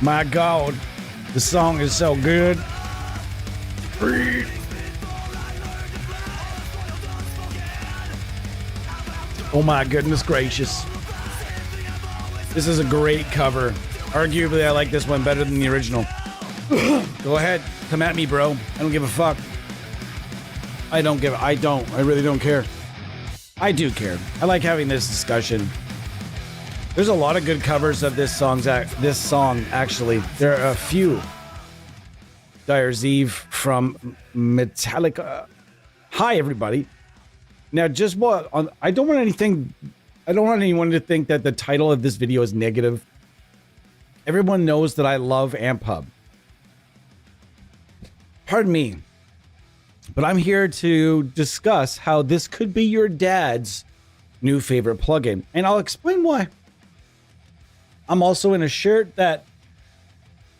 My God, the song is so good. Oh my goodness gracious. This is a great cover. Arguably, I like this one better than the original. Go ahead. Come at me, bro. I don't give a fuck. I really don't care. I do care. I like having this discussion. There's a lot of good covers of this song, actually. There are a few. Dyer's Eve from Metallica. Hi, everybody. Now, I don't want anyone to think that the title of this video is negative. Everyone knows that I love Amphub. Pardon me. But I'm here to discuss how this could be your dad's new favorite plugin. And I'll explain why. I'm also in a shirt that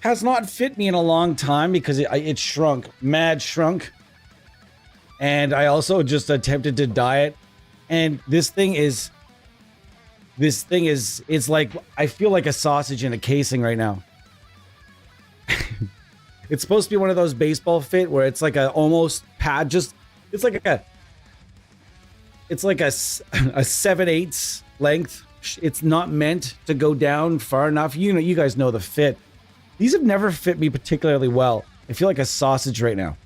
has not fit me in a long time because it shrunk, mad shrunk. And I also just attempted to dye it. And this thing is, it's like, I feel like a sausage in a casing right now. It's supposed to be one of those baseball fit where it's like a almost pad, it's like a 7/8 length. It's not meant to go down far enough. You guys know the fit. These have never fit me particularly well. I feel like a sausage right now.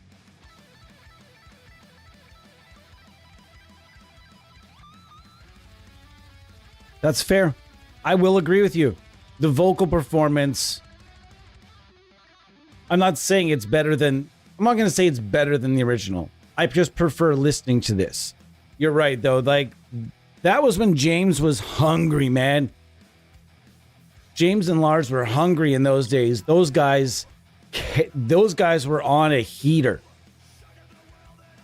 That's fair. I will agree with you. The vocal performance, I'm not saying it's better than, I'm not going to say it's better than the original. I just prefer listening to this. You're right, though. Like, that was when James was hungry, man. James and Lars were hungry in those days. Those guys were on a heater.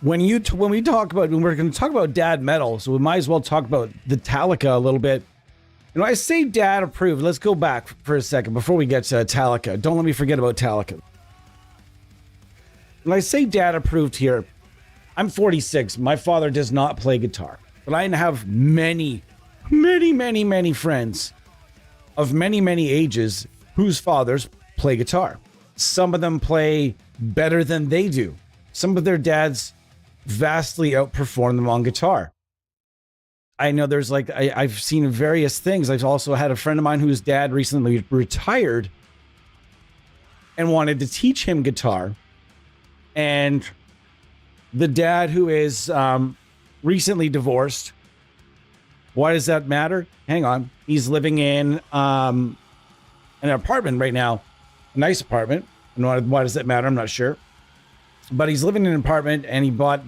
When we're going to talk about dad metal, so we might as well talk about the Metallica a little bit. And when I say dad approved, let's go back for a second before we get to Metallica. Don't let me forget about Metallica. When I say dad approved here, I'm 46. My father does not play guitar. But I have many friends of many ages whose fathers play guitar. Some of them play better than they do. Some of their dads vastly outperform them on guitar. I know there's I've seen various things. I've also had a friend of mine whose dad recently retired and wanted to teach him guitar. And the dad who is recently divorced, why does that matter? Hang on. He's living in an apartment right now, a nice apartment. And why does that matter? I'm not sure. But he's living in an apartment and he bought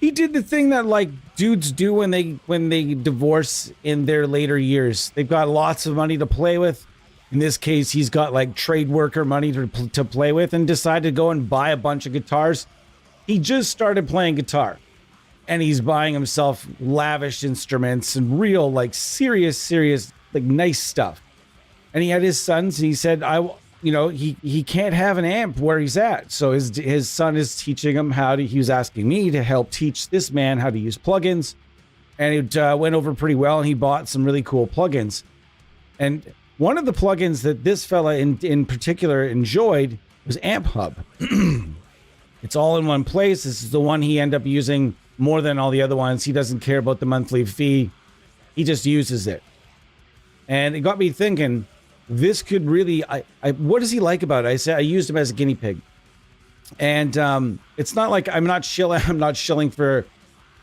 he did the thing that dudes do when they divorce in their later years. They've got lots of money to play with. In this case, he's got trade worker money to play with and decided to go and buy a bunch of guitars. He just started playing guitar and he's buying himself lavish instruments and real serious nice stuff. And he had his sons and he said, he can't have an amp where he's at. So his son is teaching him he was asking me to help teach this man how to use plugins. And it went over pretty well and he bought some really cool plugins. And one of the plugins that this fella in particular enjoyed was Amphub. It's all in one place. This is the one he ended up using more than all the other ones. He doesn't care about the monthly fee. He just uses it. And it got me thinking, this could really, what does he like about it? I said, I used him as a guinea pig. And it's not like I'm not shilling for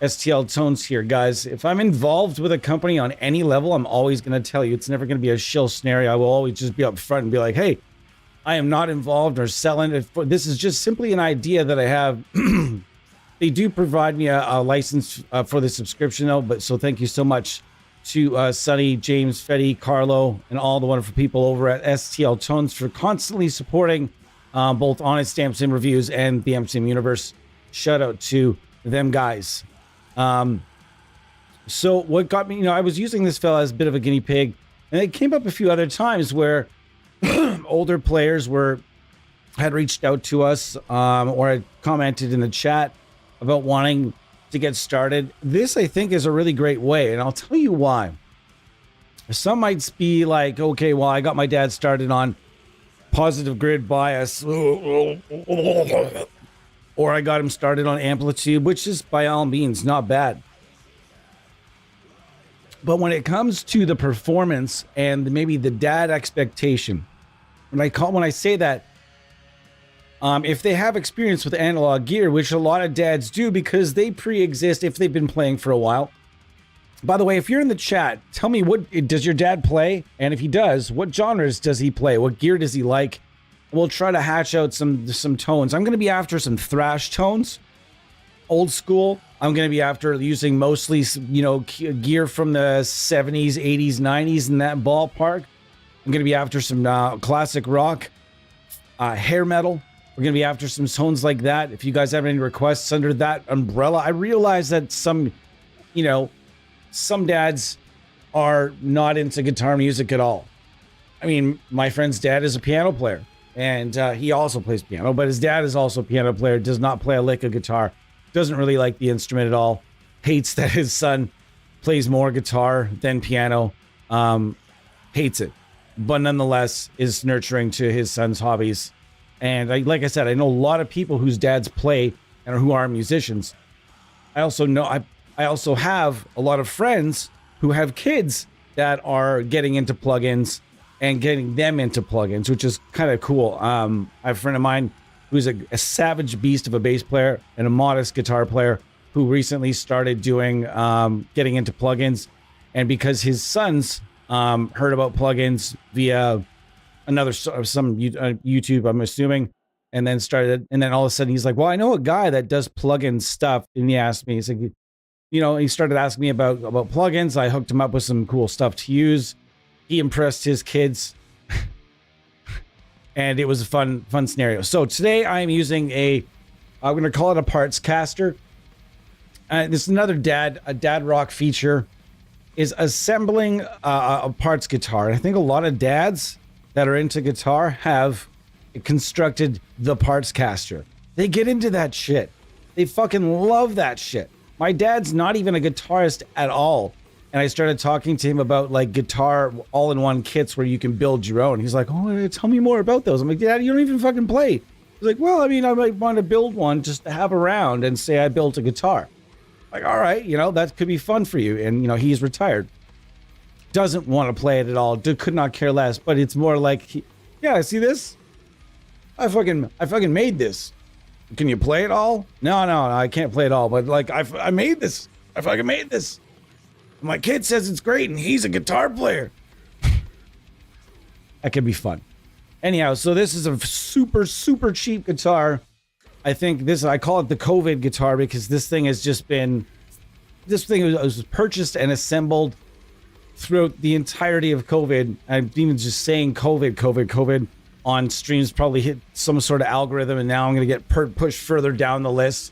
STL tones here, guys. If I'm involved with a company on any level, I'm always going to tell you. It's never going to be a shill scenario. I will always just be up front and be like, hey, I am not involved or selling. This is just simply an idea that I have. They do provide me a license for the subscription, though. But so thank you so much to Sonny, James, Fetty, Carlo, and all the wonderful people over at STL Tones for constantly supporting both Honest MCM Reviews and the MCM Universe. Shout out to them guys. So what got me, I was using this fella as a bit of a guinea pig, and it came up a few other times where older players had reached out to us or had commented in the chat about wanting to get started. This, I think, is a really great way, and I'll tell you why. Some might be like, okay, well, I got my dad started on positive grid bias, or I got him started on amplitude, which is by all means not bad. But when it comes to the performance and maybe the dad expectation, when I say that, if they have experience with analog gear, which a lot of dads do because they pre-exist if they've been playing for a while. By the way, if you're in the chat, tell me, what does your dad play? And if he does, what genres does he play? What gear does he like? We'll try to hatch out some tones. I'm going to be after some thrash tones, old school. I'm going to be after using mostly, gear from the 70s, 80s, 90s in that ballpark. I'm going to be after some classic rock, hair metal. We're going to be after some tones like that. If you guys have any requests under that umbrella, I realize that some dads are not into guitar music at all. I mean, my friend's dad is a piano player, and he also plays piano, but his dad is also a piano player, does not play a lick of guitar, doesn't really like the instrument at all, hates that his son plays more guitar than piano, hates it, but nonetheless is nurturing to his son's hobbies. And like I said, I know a lot of people whose dads play and who are musicians. I also have a lot of friends who have kids that are getting into plugins and getting them into plugins, which is kind of cool. I have a friend of mine who's a savage beast of a bass player and a modest guitar player who recently started doing getting into plugins. And because his sons heard about plugins via some YouTube, I'm assuming, and then all of a sudden he's like, well, I know a guy that does plugin stuff. And he asked me, he's like, he started asking me about plugins. I hooked him up with some cool stuff to use. He impressed his kids. And it was a fun scenario. So today I'm using I'm going to call it a parts caster. This is another dad rock feature, is assembling a parts guitar. I think a lot of dads that are into guitar have constructed the parts caster. They get into that shit. They fucking love that shit. My dad's not even a guitarist at all. And I started talking to him about like guitar all-in-one kits where you can build your own. He's like, oh, tell me more about those. I'm like, Dad, you don't even fucking play. He's like, well, I mean, I might want to build one just to have around and say I built a guitar. Like, all right, that could be fun for you. And, he's retired. Doesn't want to play it at all. Could not care less. But it's more like, yeah, see this? I fucking made this. Can you play it all? No, I can't play it all. But like, I made this. I fucking made this. My kid says it's great, and he's a guitar player. That could be fun. Anyhow, so this is a super, super cheap guitar. I call it the COVID guitar because this thing was purchased and assembled throughout the entirety of COVID. I'm even just saying COVID on streams probably hit some sort of algorithm, and now I'm going to get pushed further down the list.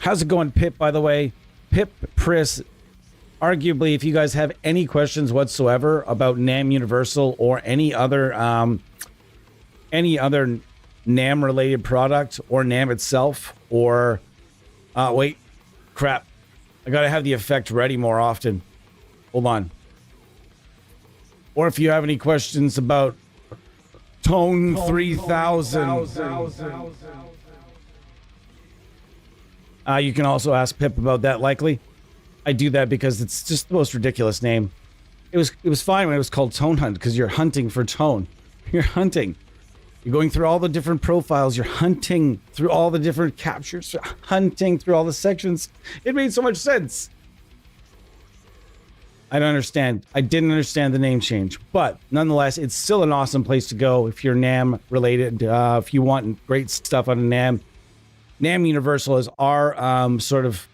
How's it going, Pip, by the way? Pip, Pris, arguably, if you guys have any questions whatsoever about NAMM Universal or any other NAMM-related product or NAMM itself, or... wait, crap. I gotta have the effect ready more often. Hold on. Or if you have any questions about Tone 3000... you can also ask Pip about that, likely. I do that because it's just the most ridiculous name. It was fine when it was called Tone Hunt, because you're hunting for tone. You're hunting. You're going through all the different profiles. You're hunting through all the different captures. Hunting through all the sections. It made so much sense. I don't understand. I didn't understand the name change. But nonetheless, it's still an awesome place to go if you're NAMM related. If you want great stuff on NAMM. NAMM Universal is our sort of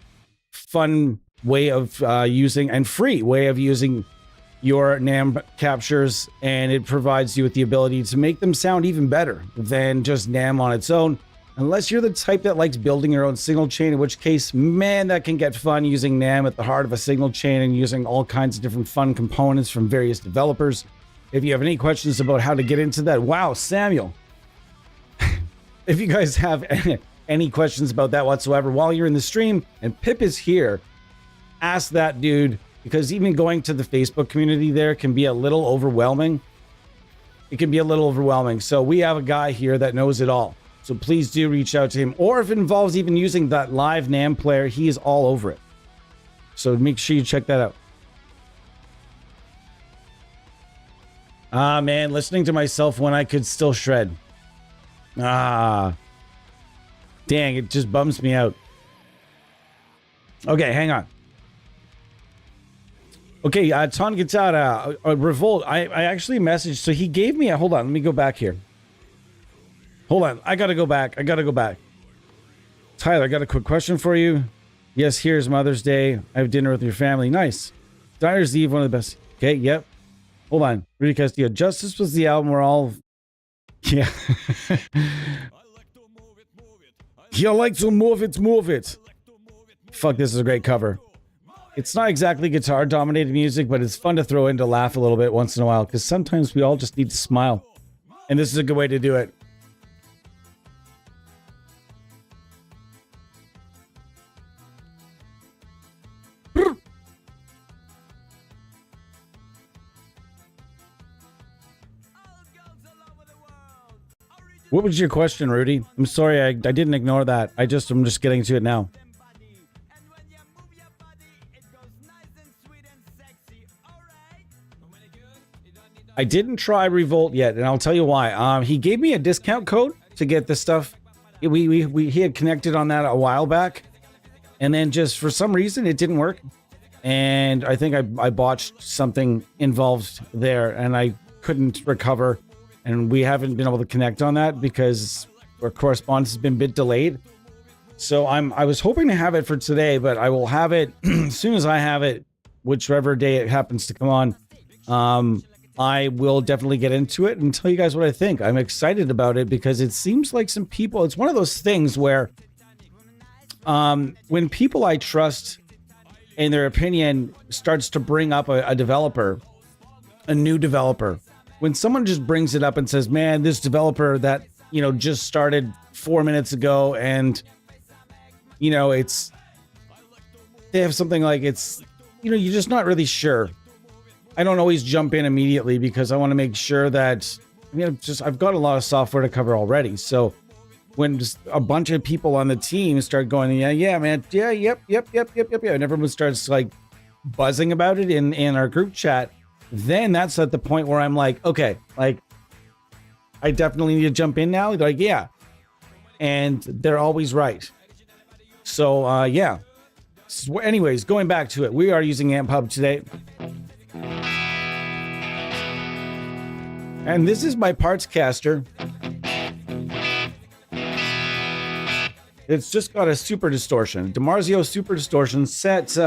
fun way of using and free way of using your NAMM captures, and it provides you with the ability to make them sound even better than just NAMM on its own, unless you're the type that likes building your own signal chain, in which case, man, that can get fun using NAMM at the heart of a signal chain and using all kinds of different fun components from various developers. If you have any questions about how to get into that, wow, Samuel. If you guys have any questions about that whatsoever while you're in the stream and Pip is here, ask that dude, because even going to the Facebook community there can be a little overwhelming. it can be a little overwhelming. So we have a guy here that knows it all. So please do reach out to him. Or if it involves even using that live NAM player, he is all over it. So make sure you check that out. Ah, man, listening to myself when I could still shred. Ah. Dang, it just bums me out. Okay, hang on. Okay, Ton Guitarra, Revolt, I actually messaged, so he gave me a, hold on, let me go back here. Hold on, I gotta go back. Tyler, I got a quick question for you. Yes, here's Mother's Day. I have dinner with your family. Nice. Dyer's Eve, one of the best. Okay, yep. Hold on. Rudy Castillo. Justice was the album where all... Yeah. You like to move it. Fuck, this is a great cover. It's not exactly guitar-dominated music, but it's fun to throw in to laugh a little bit once in a while, because sometimes we all just need to smile. And this is a good way to do it. What was your question, Rudy? I'm sorry, I didn't ignore that. I'm just getting to it now. I didn't try Revolt yet, and I'll tell you why. He gave me a discount code to get this stuff. He had connected on that a while back, and then just for some reason it didn't work. And I think I botched something involved there, and I couldn't recover. And we haven't been able to connect on that because our correspondence has been a bit delayed. So I was hoping to have it for today, but I will have it as soon as I have it, whichever day it happens to come on. I will definitely get into it and tell you guys what I think. I'm excited about it because it seems like some people, it's one of those things where when people I trust and their opinion starts to bring up a developer, a new developer, when someone just brings it up and says, man, this developer that, just started 4 minutes ago and, they have something like you're just not really sure. I don't always jump in immediately because I want to make sure that, I've got a lot of software to cover already. So when just a bunch of people on the team start going, yeah, man, yeah, yep. And everyone starts like buzzing about it in our group chat. Then that's at the point where I'm like, okay, like I definitely need to jump in now. They're like, yeah. And they're always right. So, yeah. So anyways, going back to it, we are using Amphub today. And this is my parts caster. It's just got a super distortion. DiMarzio super distortion set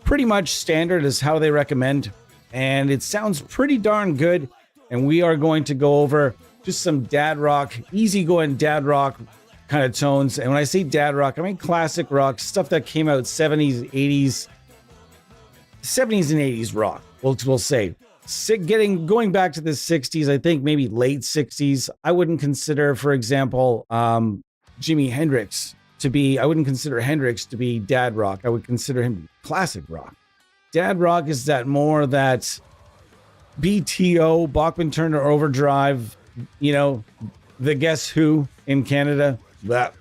pretty much standard is how they recommend. And it sounds pretty darn good. And we are going to go over just some dad rock, easygoing dad rock kind of tones. And when I say dad rock, I mean classic rock, stuff that came out 70s, 80s, 70s and 80s rock, we'll say. Going back to the 60s, I think maybe late 60s, I wouldn't consider, for example, Jimi Hendrix to be, I wouldn't consider Hendrix to be dad rock. I would consider him classic rock. Dad rock is that more that BTO, Bachman Turner Overdrive, the Guess Who in Canada, that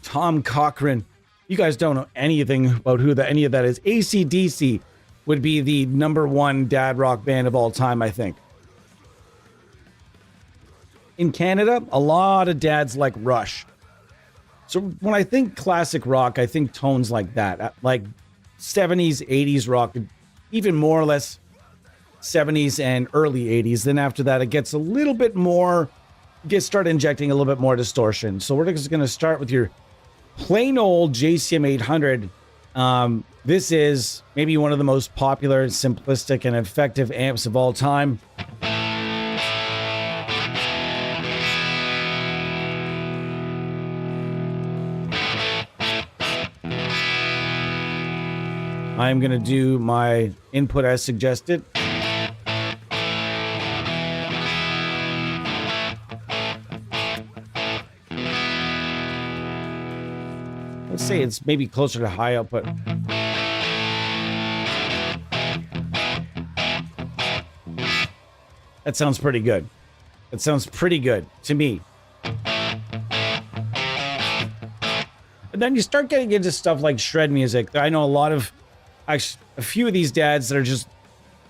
Tom Cochrane. You guys don't know anything about who any of that is. AC/DC would be the #1 dad rock band of all time, I think. In Canada, a lot of dads like Rush. So when I think classic rock, I think tones like that, like 70s, 80s rock, even more or less 70s and early 80s. Then after that, it gets a little bit more, start injecting a little bit more distortion. So we're just going to start with your plain old JCM 800. This is maybe one of the most popular, simplistic, and effective amps of all time. I'm going to do my input as suggested. Let's say it's maybe closer to high output. That sounds pretty good. That sounds pretty good to me. But then you start getting into stuff like shred music. I know a lot of, actually, a few of these dads that are just,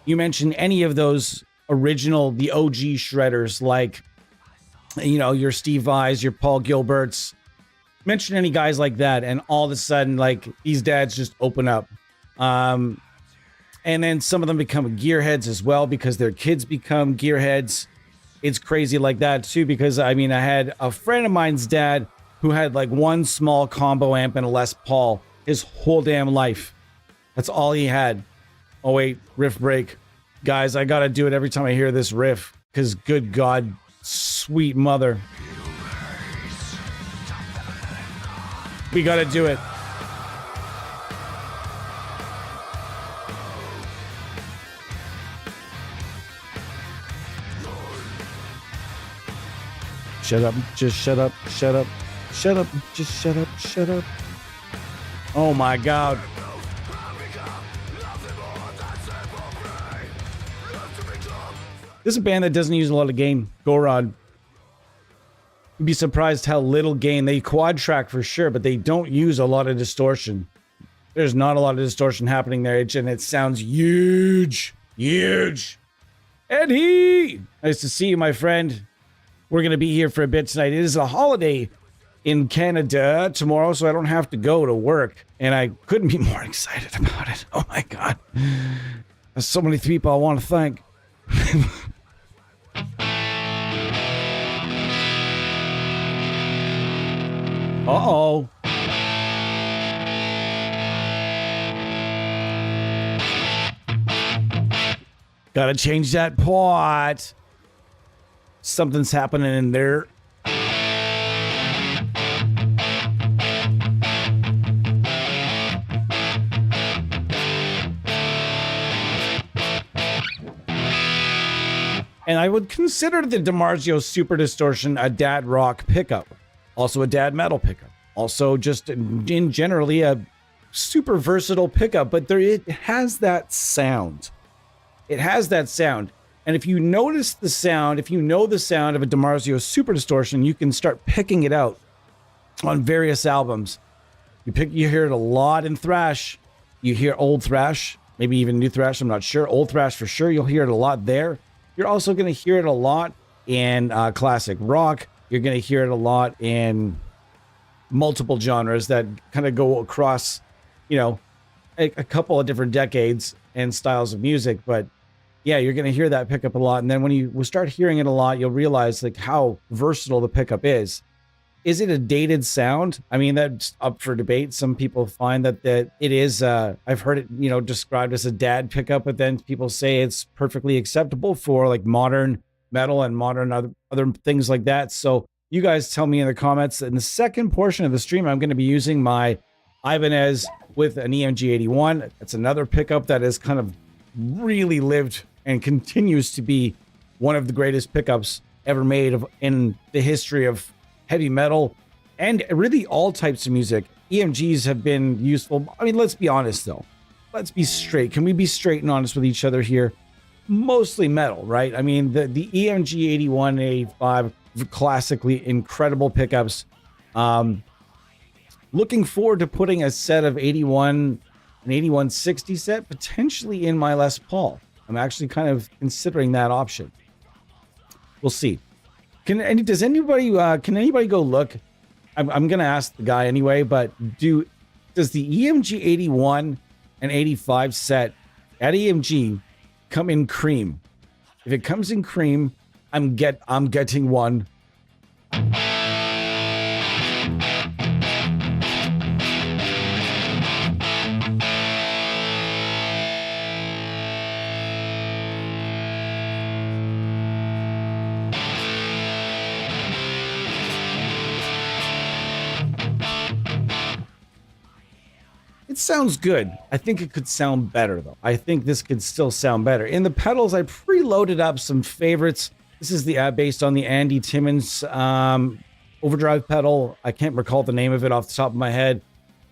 you mention any of those original, the OG shredders, like, you know, your Steve Vai's, your Paul Gilberts, mention any guys like that, and all of a sudden, like, these dads just open up. And then some of them become gearheads as well because their kids become gearheads. It's crazy like that too, because I mean, I had a friend of mine's dad who had like one small combo amp and a Les Paul his whole damn life. That's all he had. Oh wait, riff break. Guys, I gotta do it every time I hear this riff, because good God, sweet mother. We gotta do it. Shut up, just shut up, shut up, shut up, just shut up, shut up. Oh my God. This is a band that doesn't use a lot of gain. Gorod. You'd be surprised how little gain. They quad track for sure, but they don't use a lot of distortion. There's not a lot of distortion happening there, and it sounds huge. Huge. Eddie! Nice to see you, my friend. We're going to be here for a bit tonight. It is a holiday in Canada tomorrow, so I don't have to go to work. And I couldn't be more excited about it. Oh my God. There's so many people I want to thank. Uh-oh. Gotta change that pot. Something's happening in there. And I would consider the DiMarzio Super Distortion a dad rock pickup. Also a dad metal pickup. Also just in generally a super versatile pickup, but it has that sound. It has that sound. And if you notice the sound, if you know the sound of a DiMarzio Super Distortion, you can start picking it out on various albums. You hear it a lot in thrash. You hear old thrash, maybe even new thrash, I'm not sure. Old thrash for sure, you'll hear it a lot there. You're also going to hear it a lot in classic rock. You're going to hear it a lot in multiple genres that kind of go across, you know, a couple of different decades and styles of music. But yeah, you're going to hear that pickup a lot. And then when you start hearing it a lot, you'll realize like how versatile the pickup is. Is it a dated sound? I mean, that's up for debate. Some people find that it is, I've heard it, you know, described as a dad pickup, but then people say it's perfectly acceptable for like modern metal and modern other things like that. So you guys tell me in the comments. In the second portion of the stream, I'm going to be using my Ibanez with an EMG 81. That's another pickup that has kind of really lived and continues to be one of the greatest pickups ever made in the history of heavy metal and really all types of music. EMGs have been useful. I mean, let's be honest though. Let's be straight. Can we be straight and honest with each other here? Mostly metal, right? I mean, the EMG 81 and 85, classically incredible pickups. Looking forward to putting a set of 81 and 8160 set potentially in my Les Paul. I'm actually kind of considering that option. We'll see. Can anybody go look? I'm gonna ask the guy anyway, but does the EMG 81 and 85 set at EMG come in cream? If it comes in cream, I'm getting one. Sounds good. I think it could sound better though. I think this could still sound better. In the pedals, I preloaded up some favorites. This is the based on the Andy Timmons overdrive pedal. I can't recall the name of it off the top of my head.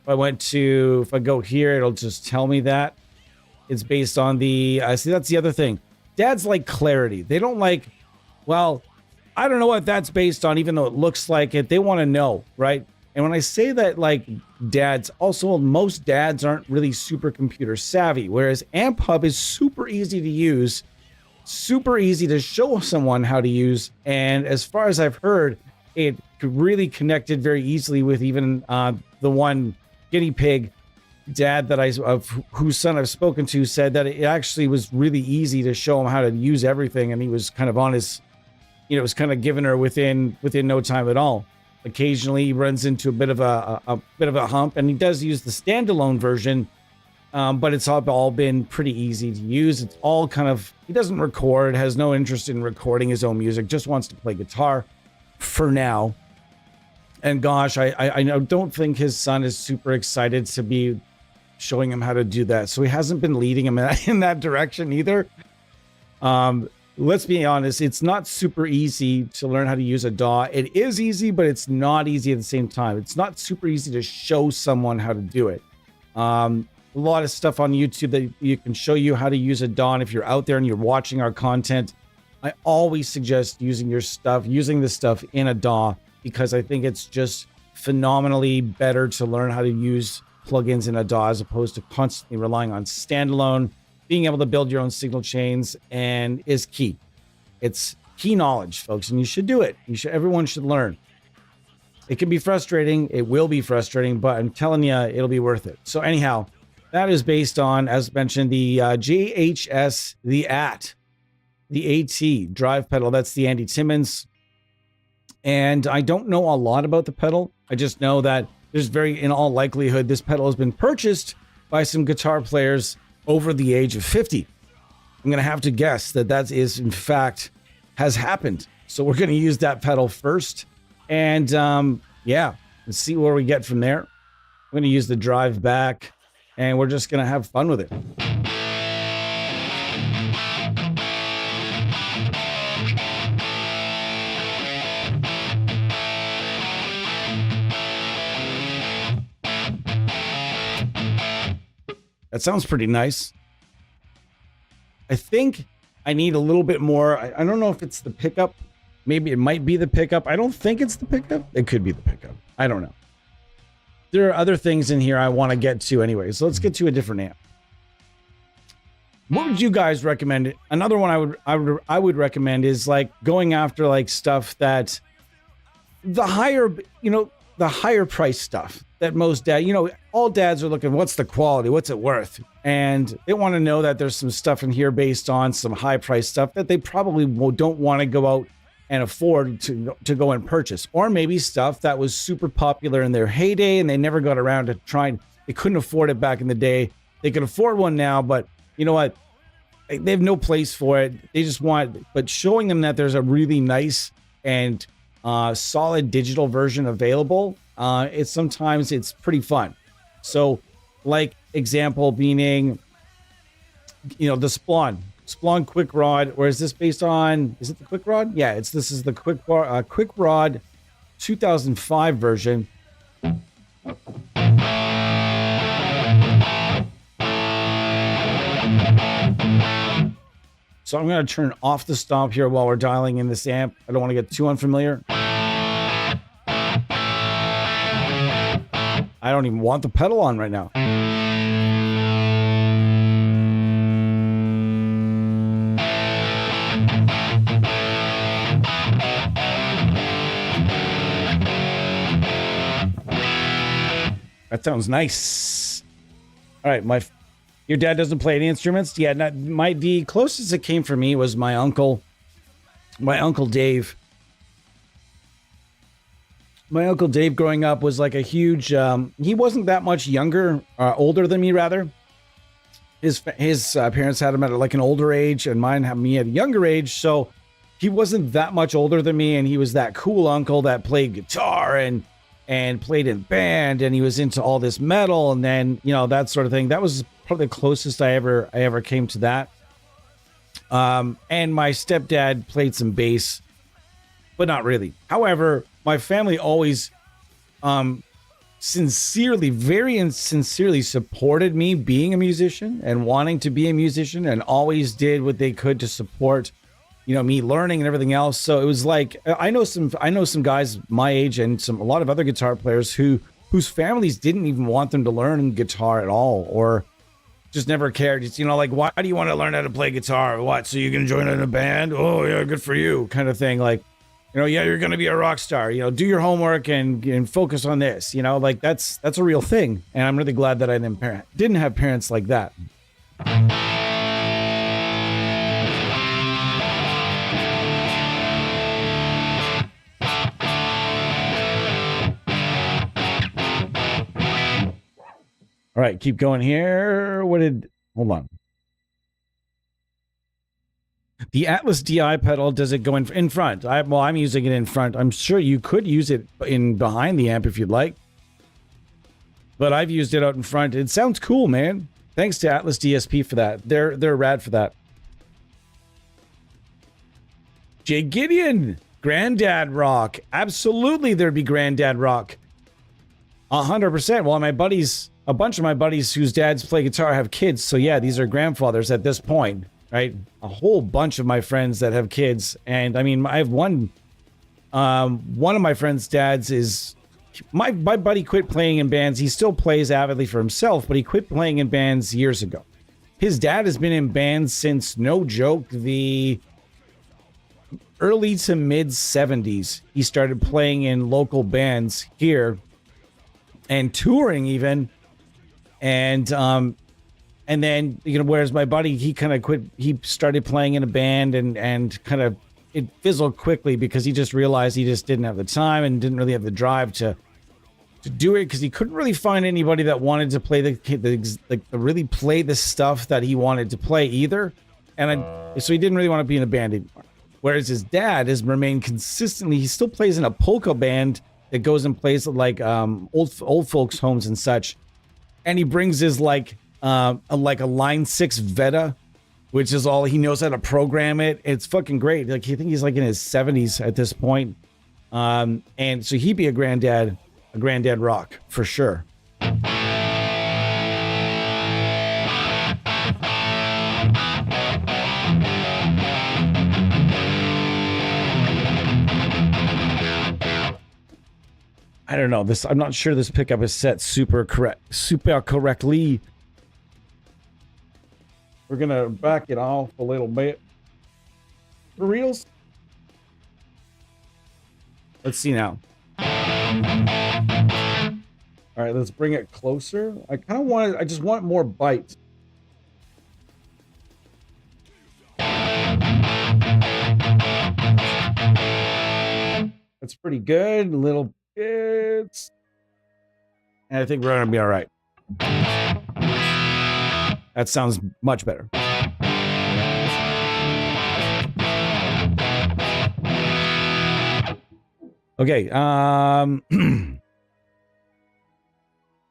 If I go here, it'll just tell me that it's based on the. See, that's the other thing. dads like clarity. They don't like, well, I don't know what that's based on, even though it looks like it. They want to know, right? And when I say that, like, dads, also most dads aren't really super computer savvy, whereas Amphub is super easy to use, super easy to show someone how to use. And as far as I've heard, it really connected very easily with even the one guinea pig dad that whose son I've spoken to said that it actually was really easy to show him how to use everything. And he was kind of on his, it was kind of giving her within no time at all. Occasionally he runs into a bit of a hump, and he does use the standalone version, but it's all been pretty easy to use. It's all kind of, he doesn't record, has no interest in recording his own music, just wants to play guitar for now. And gosh, I don't think his son is super excited to be showing him how to do that, so he hasn't been leading him in that direction either. Let's be honest, it's not super easy to learn how to use a DAW. It is easy, but it's not easy at the same time. It's not super easy to show someone how to do it. A lot of stuff on YouTube that you can show you how to use a DAW. And if you're out there and you're watching our content, I always suggest using this stuff in a DAW, because I think it's just phenomenally better to learn how to use plugins in a DAW as opposed to constantly relying on standalone. Being able to build your own signal chains and is key. It's key knowledge, folks, and you should do it. Everyone should learn. It can be frustrating. It will be frustrating, but I'm telling you, it'll be worth it. So anyhow, that is based on, as mentioned, the JHS, the AT drive pedal. That's the Andy Timmons. And I don't know a lot about the pedal. I just know that in all likelihood, this pedal has been purchased by some guitar players over the age of 50. I'm going to have to guess that is, in fact, has happened. So we're going to use that pedal first. And yeah, let's see where we get from there. I'm going to use the drive back, and we're just going to have fun with it. That sounds pretty nice. I think I need a little bit more. I don't know if it's the pickup. Maybe it might be the pickup. I don't think it's the pickup. It could be the pickup. I don't know. There are other things in here I want to get to anyway. So let's get to a different amp. What would you guys recommend? Another one I would recommend is like going after like stuff that the higher price stuff that most all dads are looking, what's the quality? What's it worth? And they want to know that there's some stuff in here based on some high price stuff that they probably don't want to go out and afford to go and purchase. Or maybe stuff that was super popular in their heyday and they never got around to trying. They couldn't afford it back in the day. They can afford one now, but you know what? They have no place for it. They just but showing them that there's a really nice and solid digital version available, sometimes it's pretty fun. So like example being, the Splon Quick Rod, or is this based on, is it the Quick Rod? Yeah, this is the Quick Rod 2005 version. So I'm going to turn off the stomp here while we're dialing in this amp. I don't want to get too unfamiliar. I don't even want the pedal on right now. That sounds nice. All right, your dad doesn't play any instruments? Yeah, the closest it came for me was my uncle Dave. My Uncle Dave growing up was like a huge, he wasn't that much older than me rather. His parents had him at like an older age, and mine had me at a younger age. So he wasn't that much older than me, and he was that cool uncle that played guitar and played in band, and he was into all this metal and then, that sort of thing. That was probably the closest I ever came to that. And my stepdad played some bass, but not really. However, my family always sincerely, very sincerely supported me being a musician and wanting to be a musician, and always did what they could to support, me learning and everything else. So it was like, I know some guys my age and a lot of other guitar players whose families didn't even want them to learn guitar at all, or just never cared. It's, like, why do you want to learn how to play guitar? What? So you can join in a band? Oh yeah, good for you, kind of thing. Like, yeah, you're going to be a rock star, do your homework and focus on this, like that's a real thing. And I'm really glad that I didn't have parents like that. All right, keep going here. Hold on. The Atlas DI pedal, does it go in front? I'm using it in front. I'm sure you could use it in behind the amp if you'd like. But I've used it out in front. It sounds cool, man. Thanks to Atlas DSP for that. They're rad for that. Jay Gideon, Granddad Rock. Absolutely, there'd be Granddad Rock. 100%. Well, a bunch of my buddies whose dads play guitar have kids. So yeah, these are grandfathers at this point. Right, a whole bunch of my friends that have kids, and I mean, I have one of my friends' dads is my buddy quit playing in bands. He still plays avidly for himself, but he quit playing in bands years ago. His dad has been in bands since, no joke, the early to mid 70s. He started playing in local bands here and touring even, and then, whereas my buddy, he kind of quit, he started playing in a band and kind of, it fizzled quickly because he just realized he just didn't have the time and didn't really have the drive to do it, because he couldn't really find anybody that wanted to play really play the stuff that he wanted to play either. So he didn't really want to be in a band anymore. Whereas his dad has remained consistently, he still plays in a polka band that goes and plays at like old folks' homes and such. And he brings his a Line 6 Veta, which is all he knows how to program it. It's fucking great. Like, I think he's like in his 70s at this point. And so he'd be a granddad rock for sure. I don't know. I'm not sure this pickup is set super correctly. We're going to back it off a little bit. For reals? Let's see now. All right, let's bring it closer. I just want more bite. That's pretty good. A little bit. And I think we're going to be all right. That sounds much better. Okay.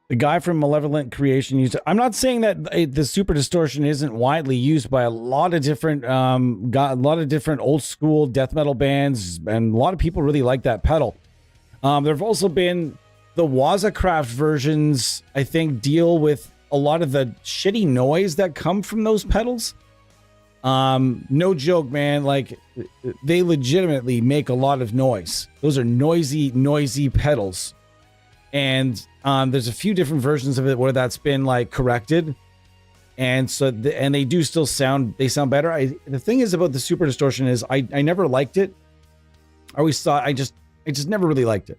The guy from Malevolent Creation used it. I'm not saying that the super distortion isn't widely used by a lot of different old school death metal bands, and a lot of people really like that pedal. There have also been the Wazacraft versions, I think, deal with a lot of the shitty noise that come from those pedals. No joke, man. Like, they legitimately make a lot of noise. Those are noisy pedals. And there's a few different versions of it where that's been like corrected. And so, and they do still sound better. The thing is about the super distortion is I never liked it. I always thought I just never really liked it.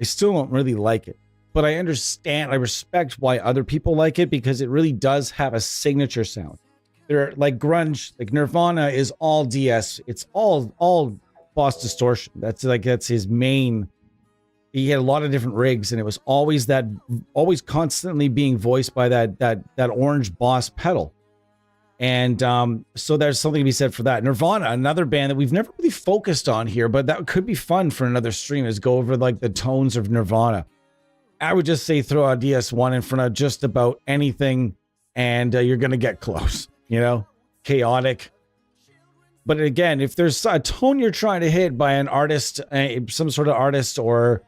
I still don't really like it. But I respect why other people like it, because it really does have a signature sound. They're like grunge, like Nirvana is all DS. It's all boss distortion. That's his main. He had a lot of different rigs, and it was always constantly being voiced by that orange boss pedal. And so there's something to be said for that. Nirvana, another band that we've never really focused on here, but that could be fun for another stream, is go over like the tones of Nirvana. I would just say throw a DS1 in front of just about anything, and you're going to get close, chaotic. But again, if there's a tone you're trying to hit by an artist, some sort of artist, or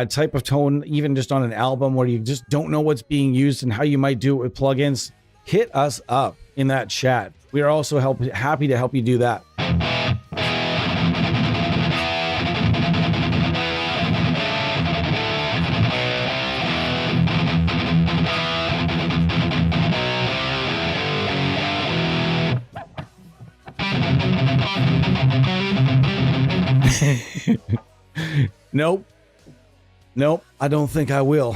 type of tone, even just on an album where you just don't know what's being used and how you might do it with plugins, hit us up in that chat. We are also happy to help you do that. Nope, I don't think I will.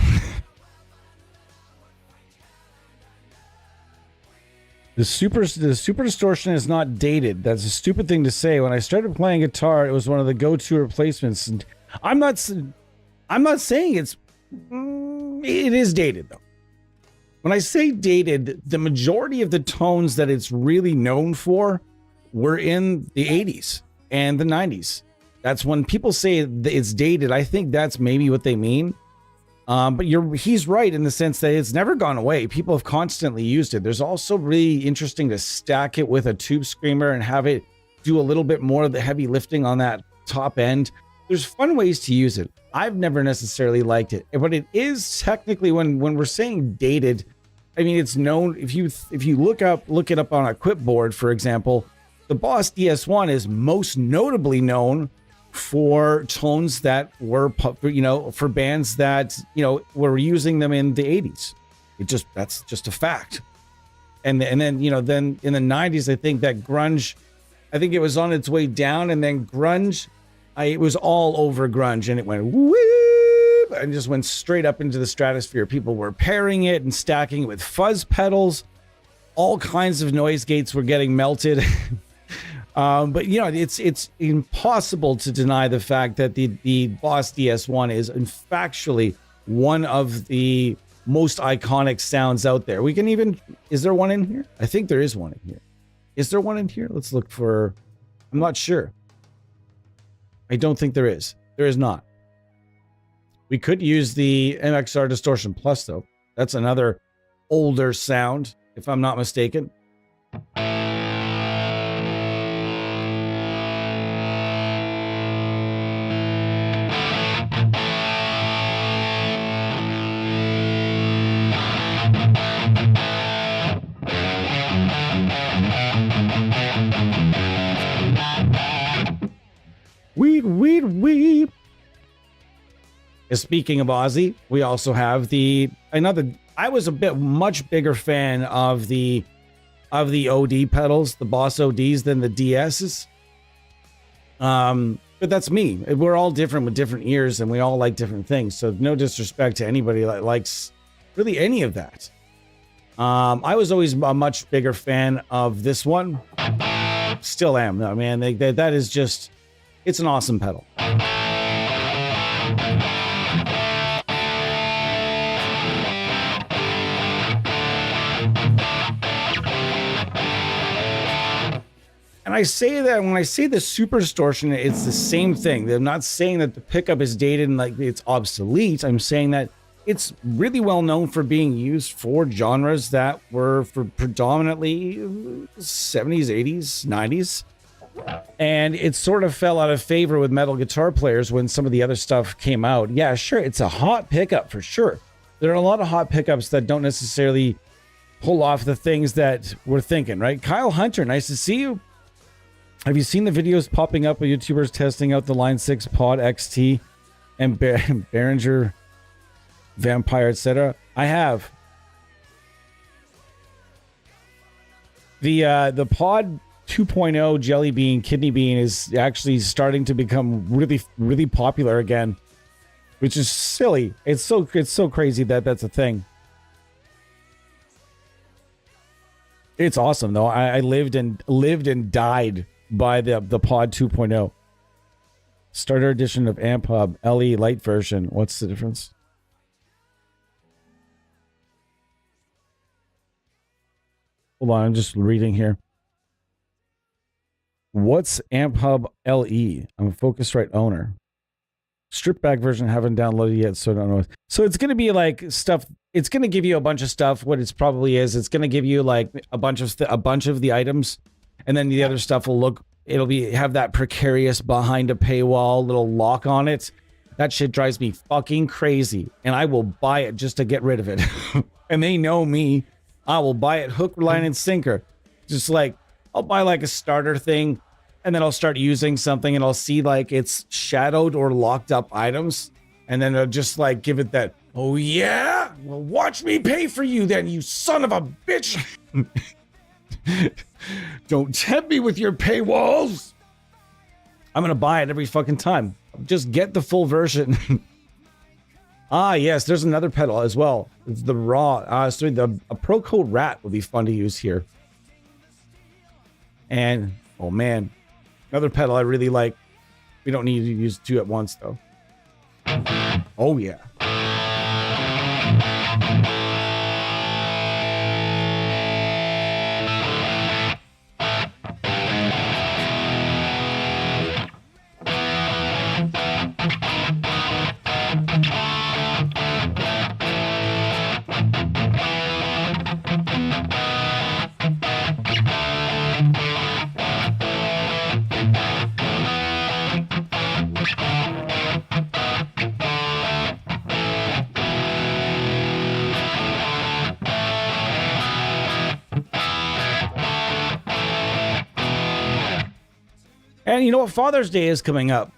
The super distortion is not dated. That's a stupid thing to say. When I started playing guitar, it was one of the go-to replacements. And I'm not saying it is dated though. When I say dated, the majority of the tones that it's really known for were in the 80s and the 90s. That's when people say it's dated. I think that's maybe what they mean. But he's right in the sense that it's never gone away. People have constantly used it. There's also really interesting to stack it with a tube screamer and have it do a little bit more of the heavy lifting on that top end. There's fun ways to use it. I've never necessarily liked it, but it is technically, when we're saying dated, I mean, it's known. If you look it up on a Quipboard, for example, the Boss DS1 is most notably known for tones that were, for bands that, were using them in the 80s. That's just a fact. And then, then in the 90s, I think that grunge, I think it was on its way down, and then grunge, it was all over grunge, and it went whoop, and just went straight up into the stratosphere. People were pairing it and stacking it with fuzz pedals. All kinds of noise gates were getting melted. But it's impossible to deny the fact that the Boss DS1 is factually one of the most iconic sounds out there. Is there one in here? I think there is one in here. Is there one in here? Let's look for, I'm not sure. I don't think there is. There is not. We could use the MXR Distortion Plus though. That's another older sound, if I'm not mistaken. Weed. Speaking of Aussie, we also have I was much bigger fan of the OD pedals, the Boss ODs, than the DSs. But that's me. We're all different with different ears, and we all like different things. So no disrespect to anybody that likes really any of that. I was always a much bigger fan of this one. Still am, though, man. That is just, it's an awesome pedal. And I say that when I say the super distortion, it's the same thing. I'm not saying that the pickup is dated and like it's obsolete. I'm saying that it's really well known for being used for genres that were for predominantly 70s, 80s, 90s. And it sort of fell out of favor with metal guitar players when some of the other stuff came out. Yeah, sure, it's a hot pickup for sure. There are a lot of hot pickups that don't necessarily pull off the things that we're thinking, right? Kyle Hunter, nice to see you. Have you seen the videos popping up of YouTubers testing out the Line 6 Pod XT and Behringer Vampire, etc.? I have. The Pod 2.0 Jelly Bean Kidney Bean is actually starting to become really, really popular again, which is silly. It's so crazy that that's a thing. It's awesome though. I lived and died by the Pod 2.0. Starter edition of Amphub LE light version. What's the difference? Hold on, I'm just reading here. What's Amphub LE? I'm a Focusrite owner. Stripped back version haven't downloaded yet, so I don't know. So it's going to be like stuff. It's going to give you a bunch of stuff. What it's probably is, it's going to give you like a bunch of the items, and then the other stuff will have that precarious behind a paywall little lock on it. That shit drives me fucking crazy. And I will buy it just to get rid of it. And they know me. I will buy it hook, line, and sinker. Just like, I'll buy like a starter thing. And then I'll start using something and I'll see like it's shadowed or locked up items. And then I'll just like give it that, oh yeah? Well, watch me pay for you then, you son of a bitch. Don't tempt me with your paywalls. I'm going to buy it every fucking time. Just get the full version. Ah, yes, there's another pedal as well. It's the raw. A Pro Code Rat would be fun to use here. And, oh man, another pedal I really like. We don't need to use two at once, though. Oh, yeah. And you know what? Father's Day is coming up.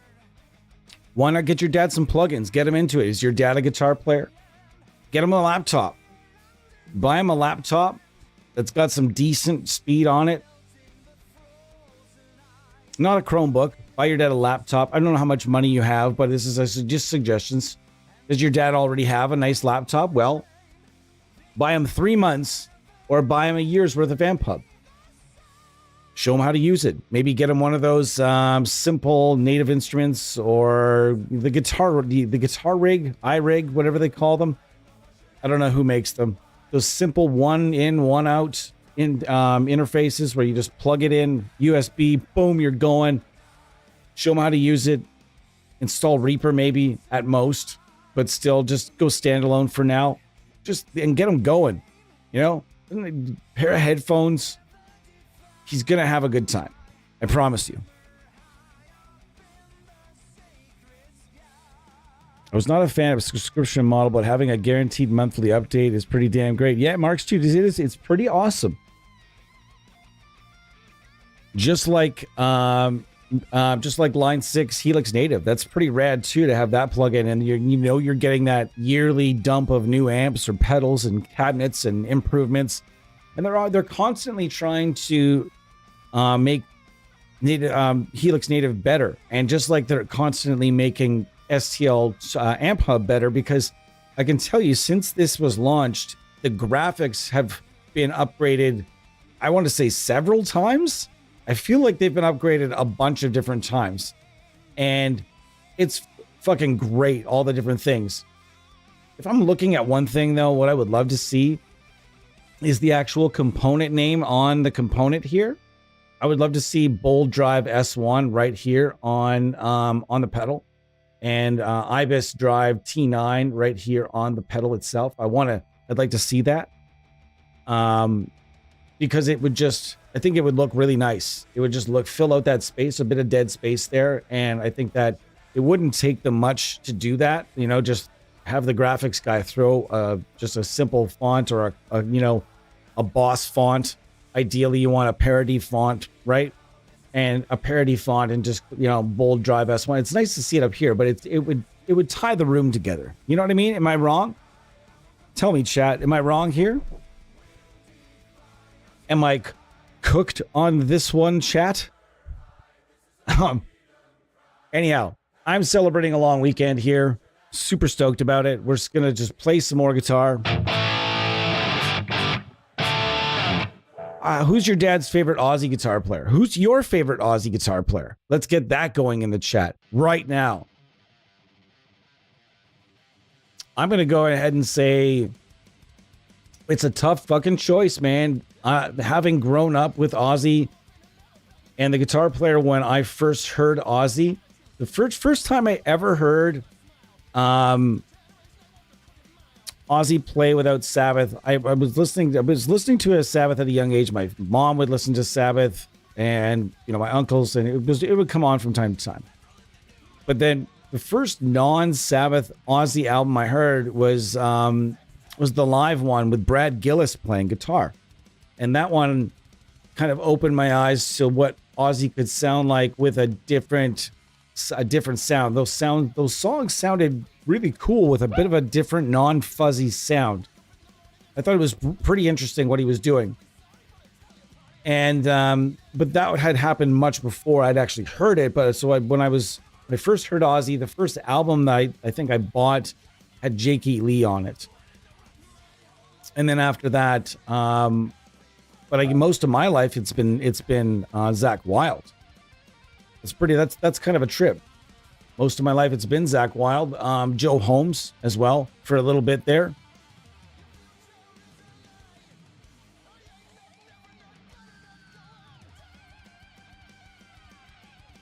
Why not get your dad some plugins? Get him into it. Is your dad a guitar player? Get him a laptop. Buy him a laptop that's got some decent speed on it. Not a Chromebook. Buy your dad a laptop. I don't know how much money you have, but this is just suggestions. Does your dad already have a nice laptop? Well, buy him 3 months or buy him a year's worth of Amphub. Show him how to use it. Maybe get him one of those simple native instruments or the guitar rig, iRig, whatever they call them. I don't know who makes them. Those simple one in, one out interfaces where you just plug it in, USB, boom, you're going. Show him how to use it. Install Reaper maybe at most, but still just go standalone for now. And get him going. You know, a pair of headphones. He's going to have a good time. I promise you. I was not a fan of a subscription model, but having a guaranteed monthly update is pretty damn great. Yeah, Mark's too. It's pretty awesome. Just like Line 6 Helix Native. That's pretty rad too to have that plug-in, and you're getting that yearly dump of new amps or pedals and cabinets and improvements. And they're constantly trying to make Helix Native better. And just like they're constantly making STL Amphub better, because I can tell you since this was launched, the graphics have been upgraded, I want to say several times. I feel like they've been upgraded a bunch of different times. And it's fucking great, all the different things. If I'm looking at one thing, though, what I would love to see is the actual component name on the component here. I would love to see Bold Drive S1 right here on the pedal, and Ibis Drive T9 right here on the pedal itself. I'd like to see that, because it would I think it would look really nice. It would just fill out that space, a bit of dead space there, and I think that it wouldn't take them much to do that. You know, just have the graphics guy throw just a simple font or a boss font. Ideally, you want a parody font, right? And a parody font and just, Bold Drive S1. It's nice to see it up here, but it would tie the room together. You know what I mean? Am I wrong? Tell me, chat. Am I wrong here? Am I cooked on this one, chat? Anyhow, I'm celebrating a long weekend here. Super stoked about it. We're just gonna play some more guitar. Who's your dad's favorite Aussie guitar player? Who's your favorite Aussie guitar player? Let's get that going in the chat right now. I'm going to go ahead and say it's a tough fucking choice, man. Having grown up with Aussie and the guitar player when I first heard Aussie, the first time I ever heard Ozzy play without Sabbath. I was listening to a Sabbath at a young age. My mom would listen to Sabbath, and my uncles, and it would come on from time to time. But then the first non-Sabbath Ozzy album I heard was the live one with Brad Gillis playing guitar. And that one kind of opened my eyes to what Ozzy could sound like with a different sound. Those songs sounded really cool with a bit of a different non-fuzzy sound. I thought it was pretty interesting what he was doing. And but that had happened much before I'd actually heard it. But so when I first heard Ozzy, the first album that I think I bought had Jake E. Lee on it. And then after that, but most of my life it's been Zakk Wylde. That's kind of a trip. Most of my life it's been Zakk Wylde, Joe Holmes as well for a little bit there.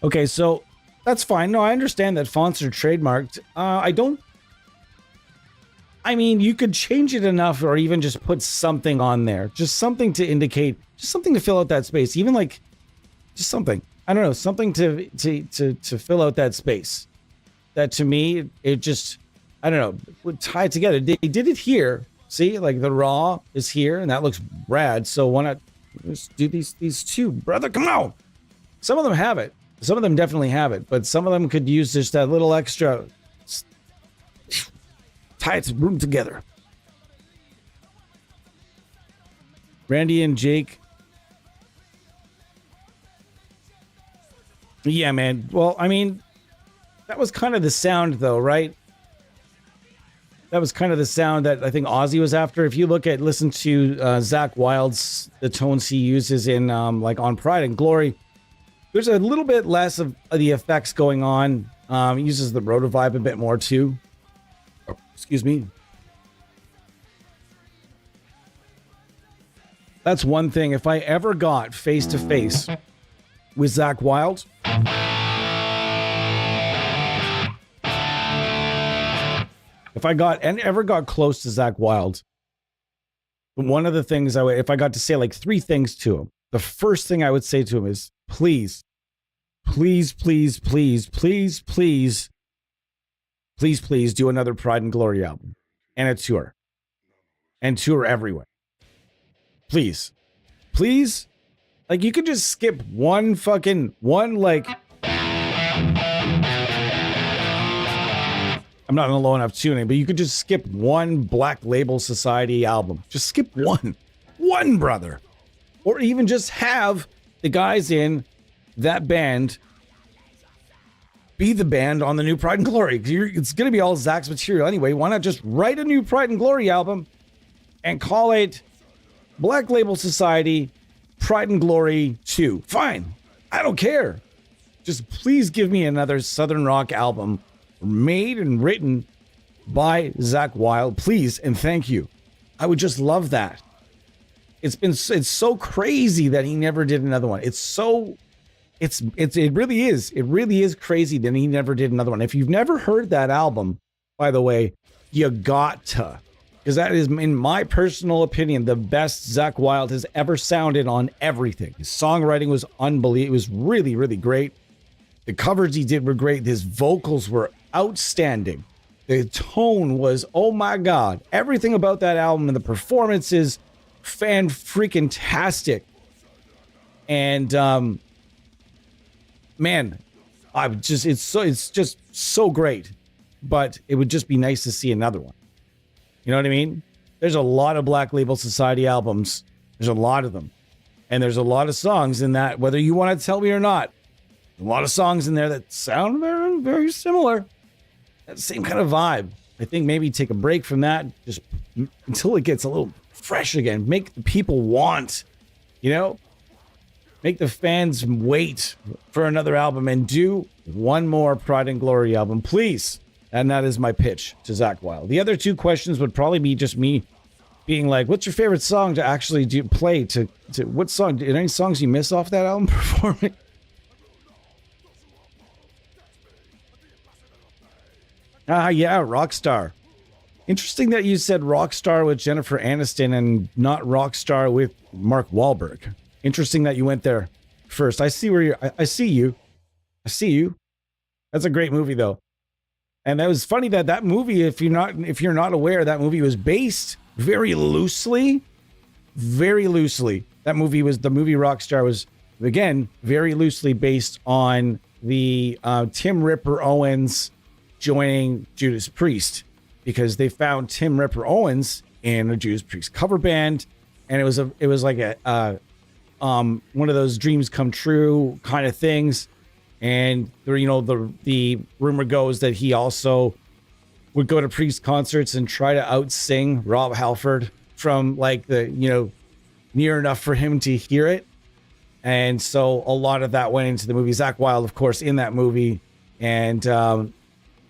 Okay, so that's fine. No, I understand that fonts are trademarked. I mean, you could change it enough or even just put something on there. Just something to indicate, just something to fill out that space. Even like, just something. I don't know, something to fill out that space. That to me, it just, I don't know, would tie it together. They did it here. See, like the raw is here and that looks rad. So why not just do these two, brother? Come on. Some of them have it. Some of them definitely have it, but some of them could use just that little extra. Tie its room together. Randy and Jake. Yeah, man. Well, I mean, that was kind of the sound, though, right? That was kind of the sound that I think Ozzy was after. If you listen to Zakk Wylde's, the tones he uses in like on Pride and Glory, there's a little bit less of the effects going on. He uses the rotovibe a bit more too. Excuse me. That's one thing. If I ever got face to face with Zakk Wylde, if I ever got close to Zakk Wylde, one of the things if I got to say like three things to him, the first thing I would say to him is, please, please, please, please, please, please, please, please do another Pride and Glory album and a tour. And tour everywhere. Please. Please. Like you could just skip one like. I'm not in a low enough tuning, but you could just skip one Black Label Society album. Just skip one. One, brother. Or even just have the guys in that band be the band on the new Pride and Glory. It's going to be all Zack's material anyway. Why not just write a new Pride and Glory album and call it Black Label Society Pride and Glory 2? Fine. I don't care. Just please give me another Southern rock album made and written by Zakk Wylde. Please and thank you. I would just love that. It's so crazy that he never did another one. It really is crazy that he never did another one. If you've never heard that album, by the way, you got to, because that is, in my personal opinion, the best Zakk Wylde has ever sounded on everything. His songwriting was unbelievable. It was really, really great. The covers he did were great. His vocals were outstanding. The tone was, oh my God. Everything about that album and the performances, fan-freaking-tastic. And, man, it's just so great. But it would just be nice to see another one. You know what I mean? There's a lot of Black Label Society albums. There's a lot of them. And there's a lot of songs in that, whether you want to tell me or not. A lot of songs in there that sound very, very similar. That same kind of vibe. I think maybe take a break from that just until it gets a little fresh again. Make the people want, make the fans wait for another album and do one more Pride and Glory album, please. And that is my pitch to Zakk Wylde. The other two questions would probably be just me being like, what's your favorite song to actually play to what song? Did any songs you miss off that album performing? Yeah, Rockstar. Interesting that you said Rockstar with Jennifer Aniston and not Rockstar with Mark Wahlberg. Interesting that you went there first. I see where I see you. I see you. That's a great movie, though. And that was funny that movie, if you're not aware, that movie was based very loosely. That movie was, the movie Rockstar was, again, very loosely based on the Tim Ripper Owens joining Judas Priest, because they found Tim Ripper Owens in a Judas Priest cover band, and it was like a one of those dreams come true kind of things. And the rumor goes that he also would go to Priest concerts and try to outsing Rob Halford from like near enough for him to hear it. And so a lot of that went into the movie. Zakk Wylde, of course, in that movie. And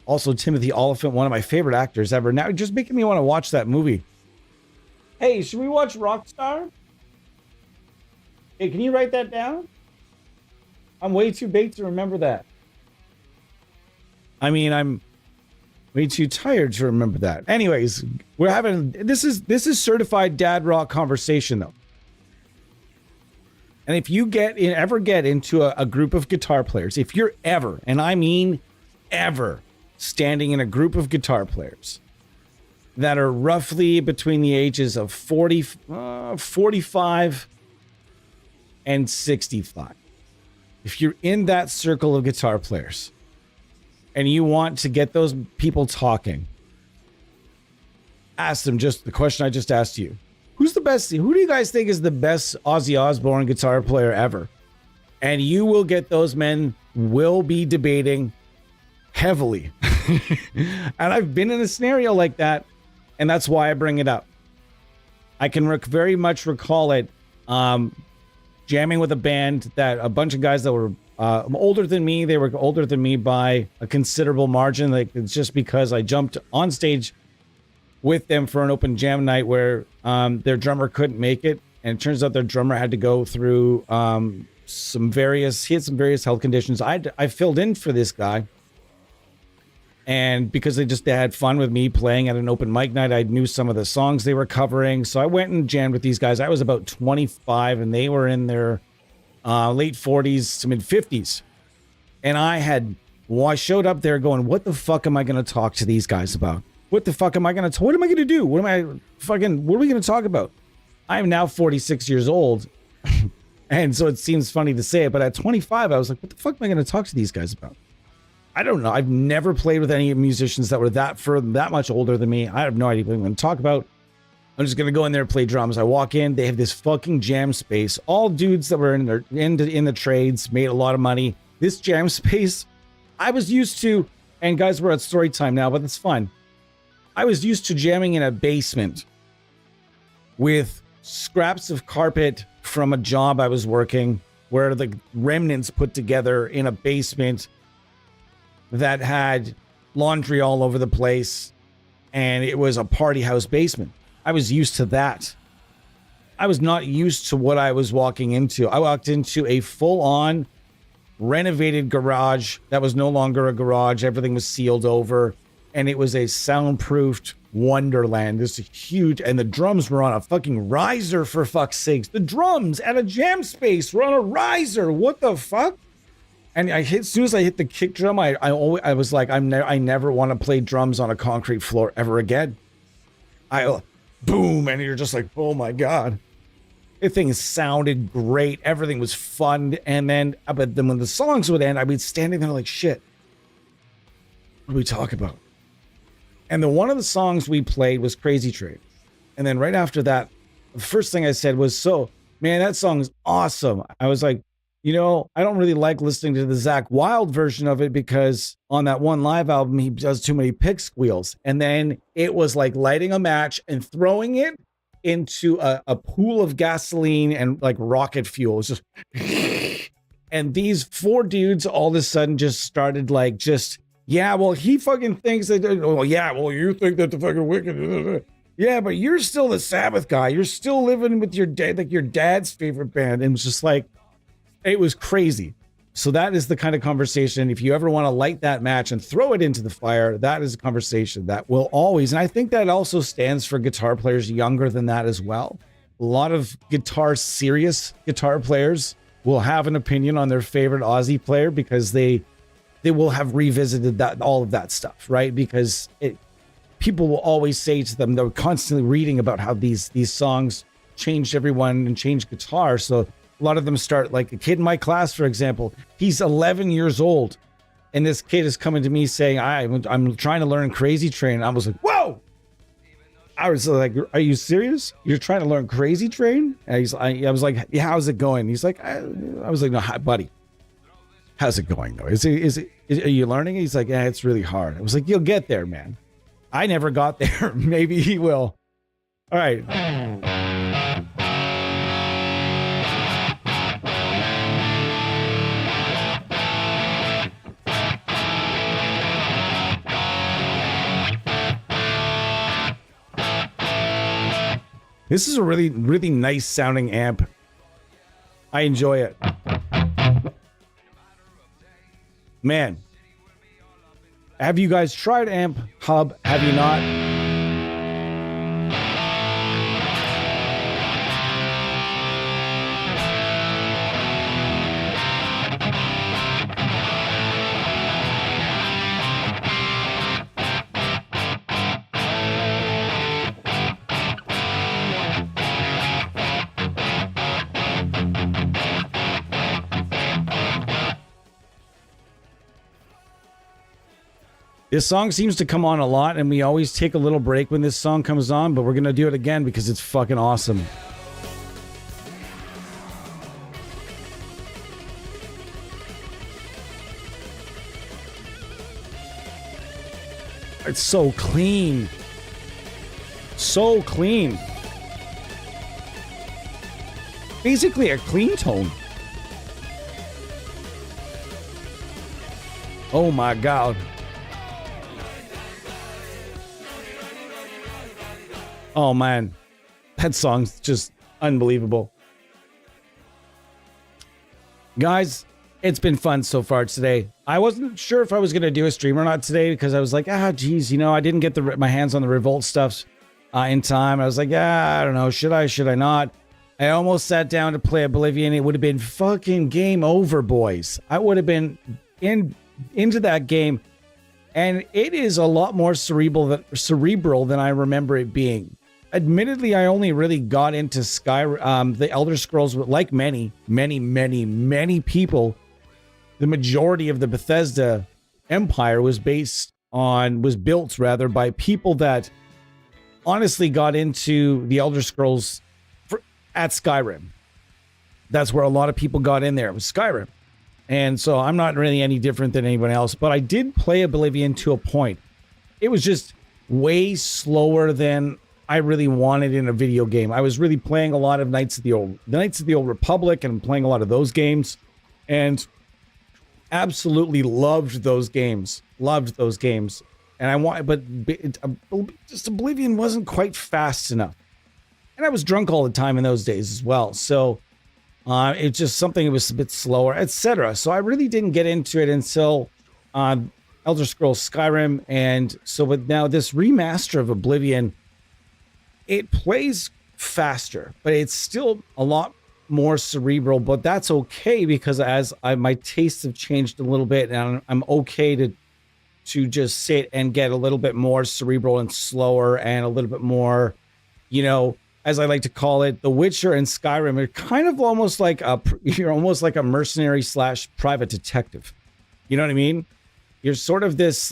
also Timothy Olyphant, one of my favorite actors ever. Now just making me want to watch that movie. Hey, should we watch Rockstar? Hey, can you write that down? I'm way too baked to remember that. I mean, I'm way too tired to remember that. Anyways, we're having this is certified dad rock conversation though. And if you ever get into a group of guitar players, if you're ever, and I mean ever, standing in a group of guitar players that are roughly between the ages of 45 and 65. If you're in that circle of guitar players and you want to get those people talking, ask them just the question I just asked you. Who do you guys think is the best Ozzy Osbourne guitar player ever? And you will get those men will be debating heavily. And I've been in a scenario like that, and that's why I bring it up. I can very much recall it. Jamming with a band that a bunch of guys that were older than me. They were older than me by a considerable margin. Like, it's just because I jumped on stage with them for an open jam night where their drummer couldn't make it. And it turns out their drummer had to go through he had some various health conditions. I filled in for this guy. And because they had fun with me playing at an open mic night, I knew some of the songs they were covering. So I went and jammed with these guys. I was about 25 and they were in their late 40s to mid 50s. And I showed up there going, what the fuck am I going to talk to these guys about? What the fuck am I going to, what am I going to do? What are we going to talk about? I am now 46 years old. And so it seems funny to say it, but at 25, I was like, what the fuck am I going to talk to these guys about? I don't know. I've never played with any musicians that were that much older than me. I have no idea what I'm going to talk about. I'm just going to go in there and play drums. I walk in. They have this fucking jam space. All dudes that were in the trades, made a lot of money. This jam space, I was used to, and guys, we're at story time now, but that's fine. I was used to jamming in a basement with scraps of carpet from a job I was working, where the remnants put together in a basement that had laundry all over the place, and it was a party house basement. I was used to that. I was not used to what I was walking into. I walked into a full-on renovated garage that was no longer a garage. Everything was sealed over, and it was a soundproofed wonderland. This is huge, and the drums were on a fucking riser, for fuck's sakes. The drums at a jam space were on a riser. What the fuck? And as soon as I hit the kick drum, I was like, I never want to play drums on a concrete floor ever again. Boom, and you're just like, oh my god, the thing sounded great, everything was fun. And then, but then when the songs would end, I'd be standing there like, shit, what do we talk about? And one of the songs we played was Crazy Train. And then right after that, the first thing I said was, so man, that song's awesome. I was like, I don't really like listening to the Zakk Wylde version of it because on that one live album, he does too many pick squeals. And then it was like lighting a match and throwing it into a pool of gasoline and like rocket fuel. It was just, and these four dudes all of a sudden just started like, yeah, well, he fucking thinks that, oh yeah, well, you think that the fucking Wicked, yeah, but you're still the Sabbath guy. You're still living with your dad, like your dad's favorite band. And it was just like, it was crazy. So that is the kind of conversation, if you ever want to light that match and throw it into the fire, that is a conversation that will always, and I think that also stands for guitar players younger than that as well. A lot of serious guitar players will have an opinion on their favorite Aussie player because they they will have revisited that, all of that stuff, right? Because people will always say to them, they're constantly reading about how these songs changed everyone and changed guitar. So a lot of them start, like a kid in my class, for example, he's 11 years old. And this kid is coming to me saying, I'm trying to learn Crazy Train. I was like, whoa! I was like, are you serious? You're trying to learn Crazy Train? And I was like, yeah, how's it going? He's like, I was like, no, hi, buddy. How's it going though? Are you learning? He's like, yeah, it's really hard. I was like, you'll get there, man. I never got there. Maybe he will. All right. This is a really, really nice sounding amp. I enjoy it. Man. Have you guys tried Amphub? Have you not? This song seems to come on a lot, and we always take a little break when this song comes on, but we're going to do it again because it's fucking awesome. It's so clean. So clean. Basically a clean tone. Oh my God. Oh man, that song's just unbelievable. Guys, it's been fun so far today. I wasn't sure if I was going to do a stream or not today because I was like, geez, I didn't get my hands on the Revolt stuff in time. I was like, I don't know, should I not? I almost sat down to play Oblivion. It would have been fucking game over, boys. I would have been into that game, and it is a lot more cerebral than I remember it being. Admittedly, I only really got into the Elder Scrolls, like many people. The majority of the Bethesda empire was built by people that honestly got into the Elder Scrolls at Skyrim. That's where a lot of people got in there. It was Skyrim. And so I'm not really any different than anyone else, but I did play Oblivion to a point. It was just way slower than I really wanted in a video game. I was really playing a lot of Knights of the Old Republic and playing a lot of those games, and absolutely loved those games. And just Oblivion wasn't quite fast enough, and I was drunk all the time in those days as well. So it's just something that was a bit slower, etc. So I really didn't get into it until Elder Scrolls Skyrim, and so with now this remaster of Oblivion. It plays faster, but it's still a lot more cerebral, but that's okay because my tastes have changed a little bit, and I'm okay to just sit and get a little bit more cerebral and slower and a little bit more, as I like to call it, The Witcher and Skyrim are kind of almost like you're almost like a mercenary / private detective. You know what I mean? You're sort of this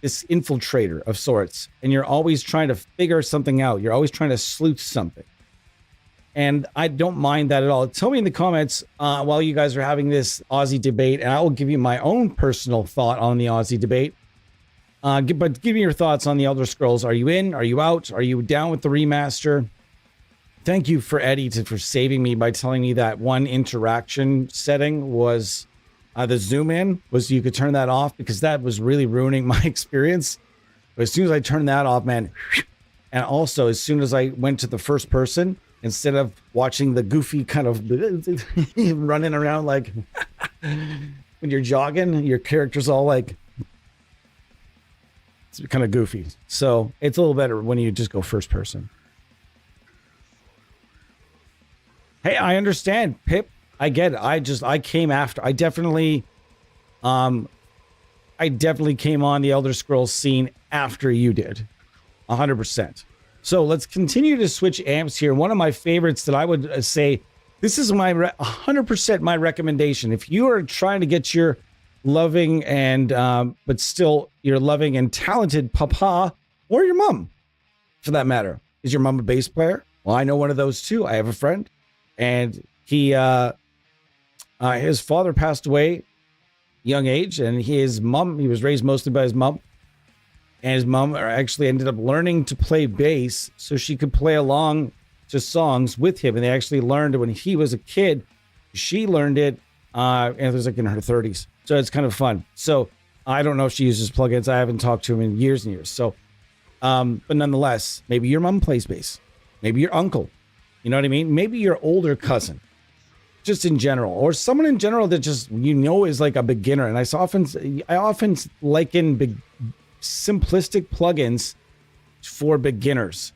infiltrator of sorts, and you're always trying to figure something out. You're always trying to sleuth something. And I don't mind that at all. Tell me in the comments while you guys are having this Aussie debate, and I will give you my own personal thought on the Aussie debate. But give me your thoughts on the Elder Scrolls. Are you in? Are you out? Are you down with the remaster? Thank you for Eddie for saving me by telling me that one interaction setting was the zoom in was you could turn that off, because that was really ruining my experience. But as soon as I turned that off, man, and also as soon as I went to the first person, instead of watching the goofy kind of running around like when you're jogging, your character's all like, it's kind of goofy. So it's a little better when you just go first person. Hey, I understand, Pip. I get it. I came after. I definitely I definitely came on the Elder Scrolls scene after you did. 100%. So let's continue to switch amps here. One of my favorites that I would say, this is my 100% my recommendation. If you are trying to get your loving and, but still your loving and talented papa, or your mom, for that matter. Is your mom a bass player? Well, I know one of those too. I have a friend, and he, his father passed away young age, and his mom, he was raised mostly by his mom, and his mom actually ended up learning to play bass so she could play along to songs with him. And they actually learned it when he was a kid. She learned it, and it was like in her 30s. So it's kind of fun. So I don't know if she uses plugins. I haven't talked to him in years and years. So, but nonetheless, maybe your mom plays bass. Maybe your uncle. You know what I mean? Maybe your older cousin. Just in general, or someone in general that just, you know, is like a beginner. And I often liken simplistic plugins for beginners.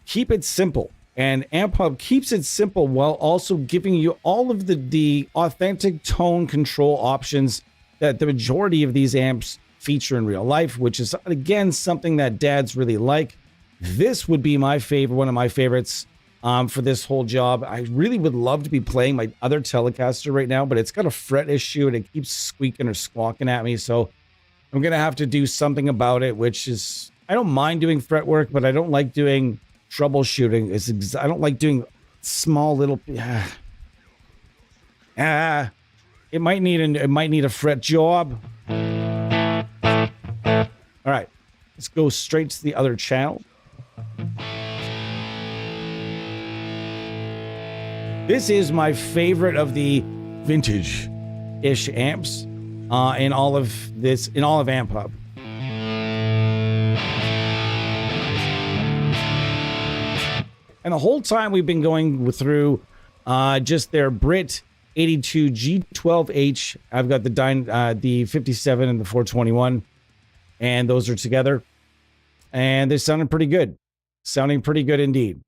Keep it simple. And Amphub keeps it simple while also giving you all of the authentic tone control options that the majority of these amps feature in real life, which is, again, something that dads really like. This would be my favorite, one of my favorites for this whole job. I really would love to be playing my other Telecaster right now, but it's got a fret issue and it keeps squeaking or squawking at me. So I'm going to have to do something about it, which is, I don't mind doing fret work, but I don't like doing troubleshooting. I don't like doing small little, it might need a fret job. All right, let's go straight to the other channel. This is my favorite of the vintage-ish amps in all of Amphub. And the whole time we've been going through just their Brit 82 G12H. I've got the 57 and the 421, and those are together. And they're sounding pretty good. Sounding pretty good indeed.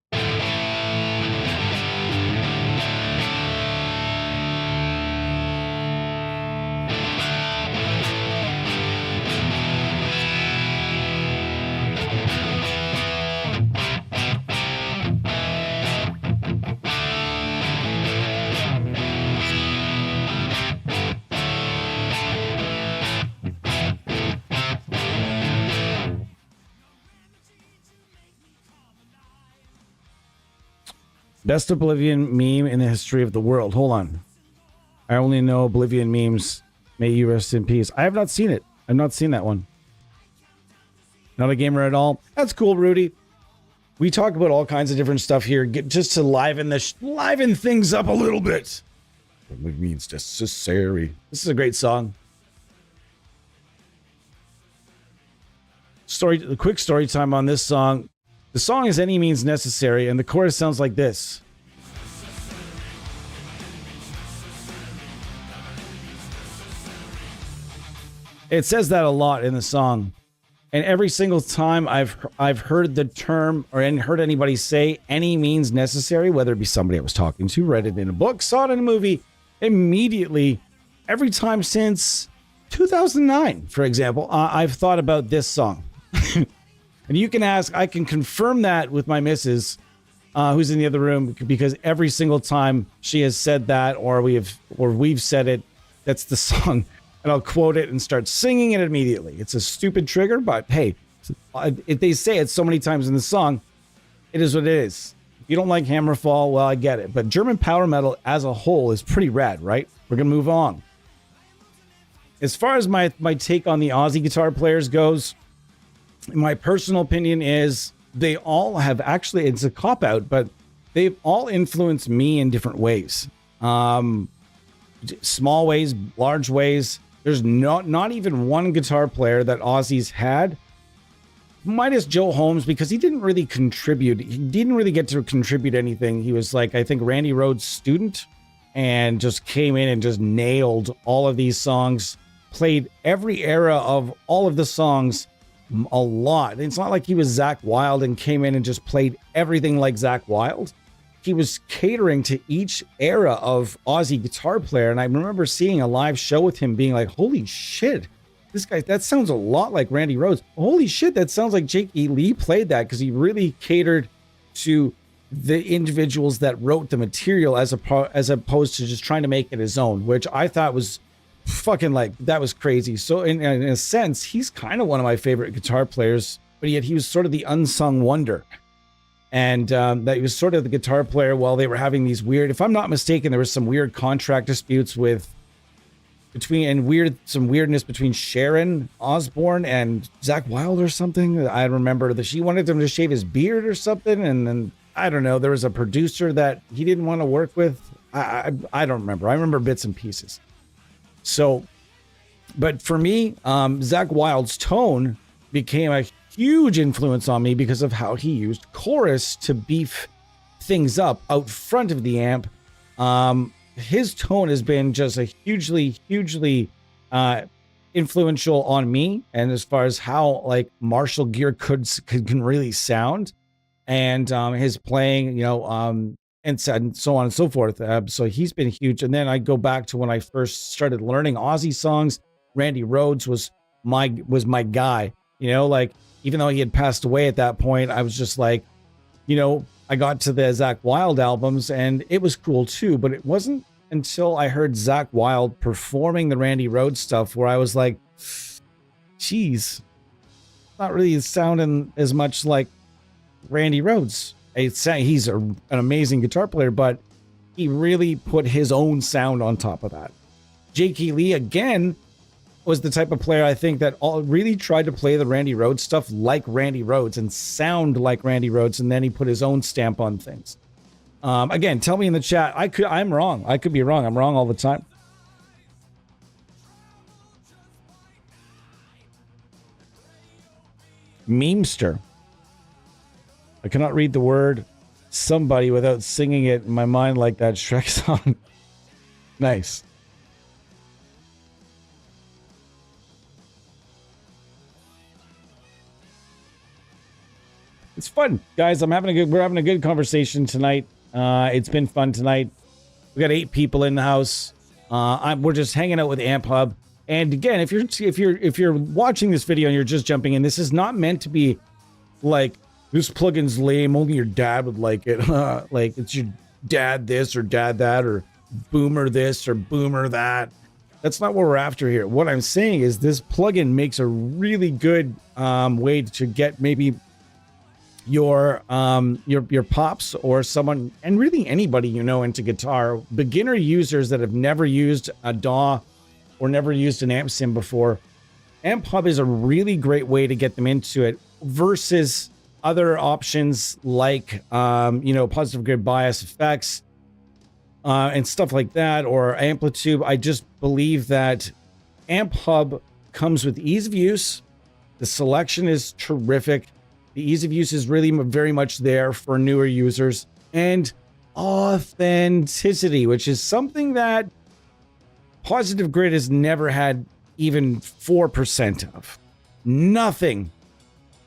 Best Oblivion meme in the history of the world. Hold on. I only know Oblivion memes. May you rest in peace. I have not seen it. I've not seen that one. Not a gamer at all. That's cool, Rudy. We talk about all kinds of different stuff here, just to liven things up a little bit. It means necessary. This is a great song. A quick story time on this song. The song is Any Means Necessary, and the chorus sounds like this. It says that a lot in the song. And every single time I've heard the term or heard anybody say any means necessary, whether it be somebody I was talking to, read it in a book, saw it in a movie, immediately, every time since 2009, for example, I've thought about this song. And you can ask, I can confirm that with my missus, who's in the other room, because every single time she has said that, or we've said it, that's the song. And I'll quote it and start singing it immediately. It's a stupid trigger, but hey, if they say it so many times in the song, it is what it is. If you don't like Hammerfall, well, I get it. But German power metal as a whole is pretty rad, right? We're going to move on. As far as my take on the Aussie guitar players goes, my personal opinion is they all have actually, it's a cop-out, but they've all influenced me in different ways. Small ways, large ways. There's not even one guitar player that Aussies had, minus Joe Holmes, because he didn't really contribute. He didn't really get to contribute anything. He was like, I think, Randy Rhoads' student, and just came in and just nailed all of these songs, played every era of all of the songs a lot. It's not like he was Zakk Wylde and came in and just played everything like Zakk Wylde. He was catering to each era of Aussie guitar player. And I remember seeing a live show with him being like, holy shit, this guy, that sounds a lot like Randy Rhoads. Holy shit, that sounds like Jake E. Lee played that, because he really catered to the individuals that wrote the material as opposed to just trying to make it his own, which I thought was fucking like, that was crazy. So in a sense, he's kind of one of my favorite guitar players, but yet he was sort of the unsung wonder. And that he was sort of the guitar player while they were having these weird, if I'm not mistaken, there was some weird contract disputes some weirdness between Sharon Osbourne and Zakk Wylde or something. I remember that she wanted him to shave his beard or something, and then I don't know, there was a producer that he didn't want to work with. I don't remember. I remember bits and pieces. So, but for me, Zakk Wylde's tone became a huge influence on me because of how he used chorus to beef things up out front of the amp. His tone has been just a hugely influential on me, and as far as how like Marshall gear can really sound, and his playing, and so on and so forth. So he's been huge. And then I go back to when I first started learning Aussie songs. Randy Rhoads was my guy. Like, even though he had passed away at that point, I was just like, I got to the Zakk Wylde albums and it was cool too, but it wasn't until I heard Zakk Wylde performing the Randy Rhoads stuff where I was like, geez, not really sounding as much like Randy Rhoads. He's an amazing guitar player, but he really put his own sound on top of that. Jake E. Lee, again, was the type of player I think that really tried to play the Randy Rhoads stuff like Randy Rhoads and sound like Randy Rhoads, and then he put his own stamp on things. Again, tell me in the chat. I'm wrong. I could be wrong. I'm wrong all the time. Memester. I cannot read the word somebody without singing it in my mind like that Shrek song. Nice. It's fun, guys. We're having a good conversation tonight. It's been fun tonight. We got 8 people in the house. We're just hanging out with Amphub. And again, if you're watching this video and you're just jumping in, this is not meant to be like, this plugin's lame, only your dad would like it. Like, it's your dad this or dad that, or boomer this or boomer that. That's not what we're after here. What I'm saying is this plugin makes a really good way to get maybe your pops or someone, and really anybody into guitar, beginner users that have never used a DAW or never used an amp sim before. Amphub is a really great way to get them into it versus other options like positive grid bias effects and stuff like that, or Amplitude. I just believe that Amphub comes with ease of use. The selection is terrific. The ease of use is really very much there for newer users, and authenticity, which is something that Positive Grid has never had even 4% of. Nothing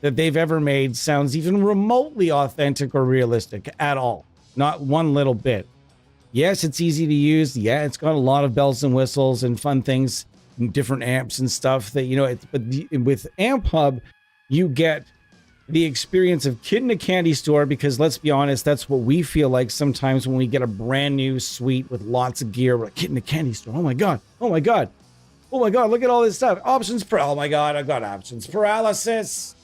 that they've ever made sounds even remotely authentic or realistic at all. Not one little bit. Yes, it's easy to use. Yeah, it's got a lot of bells and whistles and fun things, and different amps and stuff that, but with Amphub, you get the experience of kid in a candy store, because let's be honest, that's what we feel like sometimes when we get a brand new suite with lots of gear. We're like, kid in a candy store. Oh my God. Oh my God. Oh my God. Look at all this stuff. Oh my God. I've got options paralysis.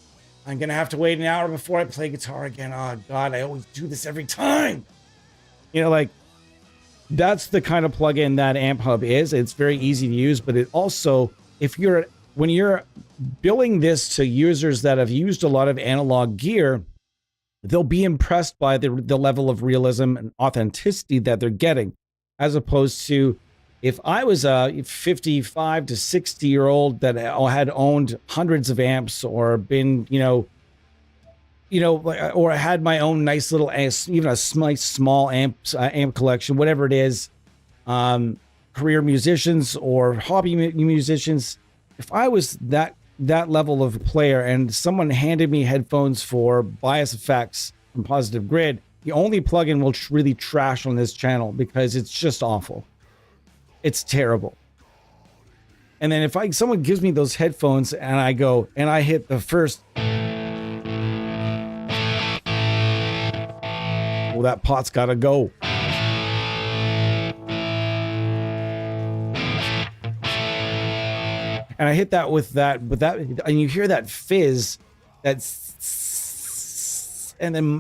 I'm going to have to wait an hour before I play guitar again. Oh God. I always do this every time. That's the kind of plugin that Amphub is. It's very easy to use, but it also, when you're billing this to users that have used a lot of analog gear, they'll be impressed by the level of realism and authenticity that they're getting, as opposed to if I was a 55 to 60-year-old that had owned hundreds of amps or been, or had my own nice little, even a small amp collection, whatever it is, career musicians or hobby musicians. If I was that level of player and someone handed me headphones for bias effects from Positive Grid, the only plugin will really trash on this channel because it's just awful. It's terrible. And then if someone gives me those headphones and I go and I hit the first, well, that pot's got to go. And I hit that with that, and you hear that fizz, and then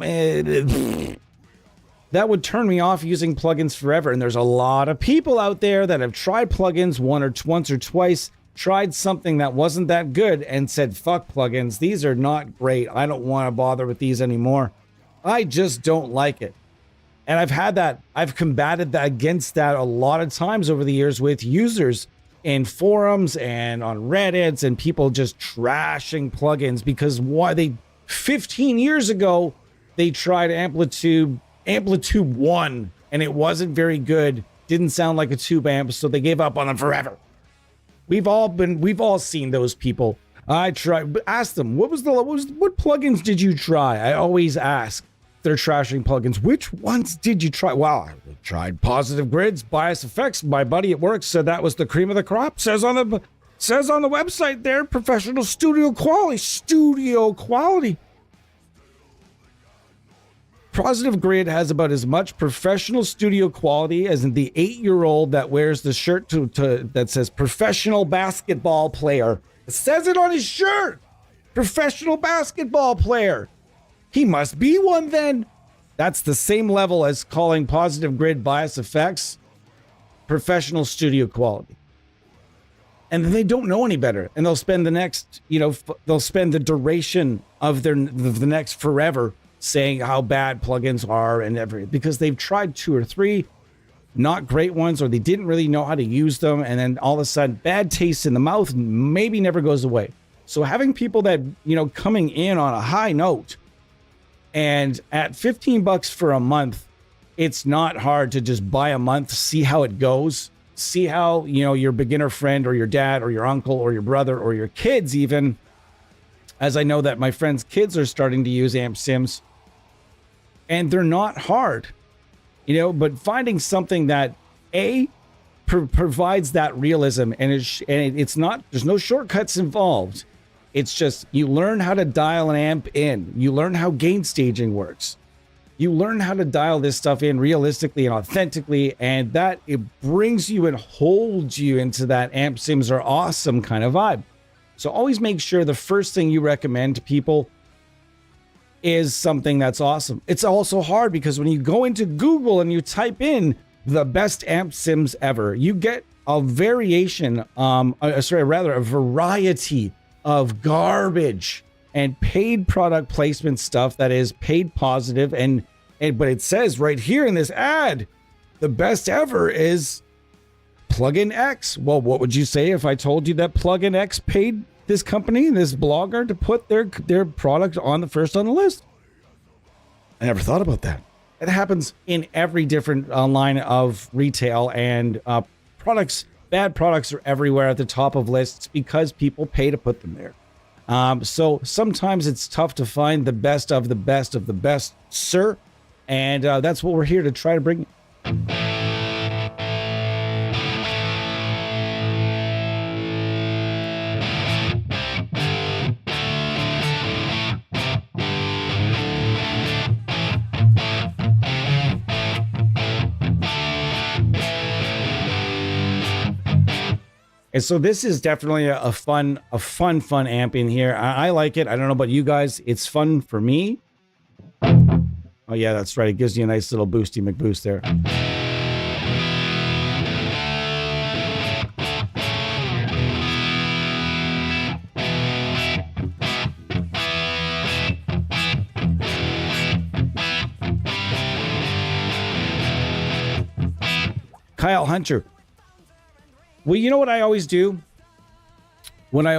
that would turn me off using plugins forever. And there's a lot of people out there that have tried plugins once or twice, tried something that wasn't that good, and said, "Fuck plugins. These are not great. I don't want to bother with these anymore. I just don't like it." And I've combated that against that a lot of times over the years with users in forums and on Reddits and people just trashing plugins because 15 years ago, they tried Amplitude 1 and it wasn't very good. Didn't sound like a tube amp, so they gave up on them forever. We've all seen those people. I tried, ask them, what plugins did you try? I always ask. They're trashing plugins. Which ones did you try? Well, I tried Positive Grids, Bias Effects. My buddy at work said that was the cream of the crop. Says on the website there, professional studio quality. Positive Grid has about as much professional studio quality as the 8-year-old that wears the shirt that says professional basketball player. It says it on his shirt. Professional basketball player. He must be one then. That's the same level as calling Positive Grid Bias Effects professional studio quality. And then they don't know any better. And they'll spend the next, they'll spend the duration of the next forever saying how bad plugins are and everything because they've tried 2 or 3 not great ones, or they didn't really know how to use them. And then all of a sudden, bad taste in the mouth maybe never goes away. So having people that, coming in on a high note, and at $15 for a month, it's not hard to just buy a month, see how it goes, see how, your beginner friend or your dad or your uncle or your brother or your kids even, as I know that my friends' kids are starting to use amp sims, and they're not hard, but finding something that provides that realism and it's not, there's no shortcuts involved. It's just you learn how to dial an amp in. You learn how gain staging works. You learn how to dial this stuff in realistically and authentically, and that it brings you and holds you into that amp sims are awesome kind of vibe. So always make sure the first thing you recommend to people is something that's awesome. It's also hard because when you go into Google and you type in the best amp sims ever, you get a variation, a variety of garbage and paid product placement stuff that is paid positive but it says right here in this ad, the best ever is Plugin X. Well, what would you say if I told you that Plugin X paid this company, this blogger, to put their product on the list? I never thought about that. It happens in every different line of retail, and products. Bad products are everywhere at the top of lists because people pay to put them there. So sometimes it's tough to find the best of the best of the best, sir. And that's what we're here to try to bring. And so this is definitely a fun amp in here. I like it. I don't know about you guys. It's fun for me. Oh yeah, that's right. It gives you a nice little boosty McBoost there. Kyle Hunter. Well, you know what I always do? When I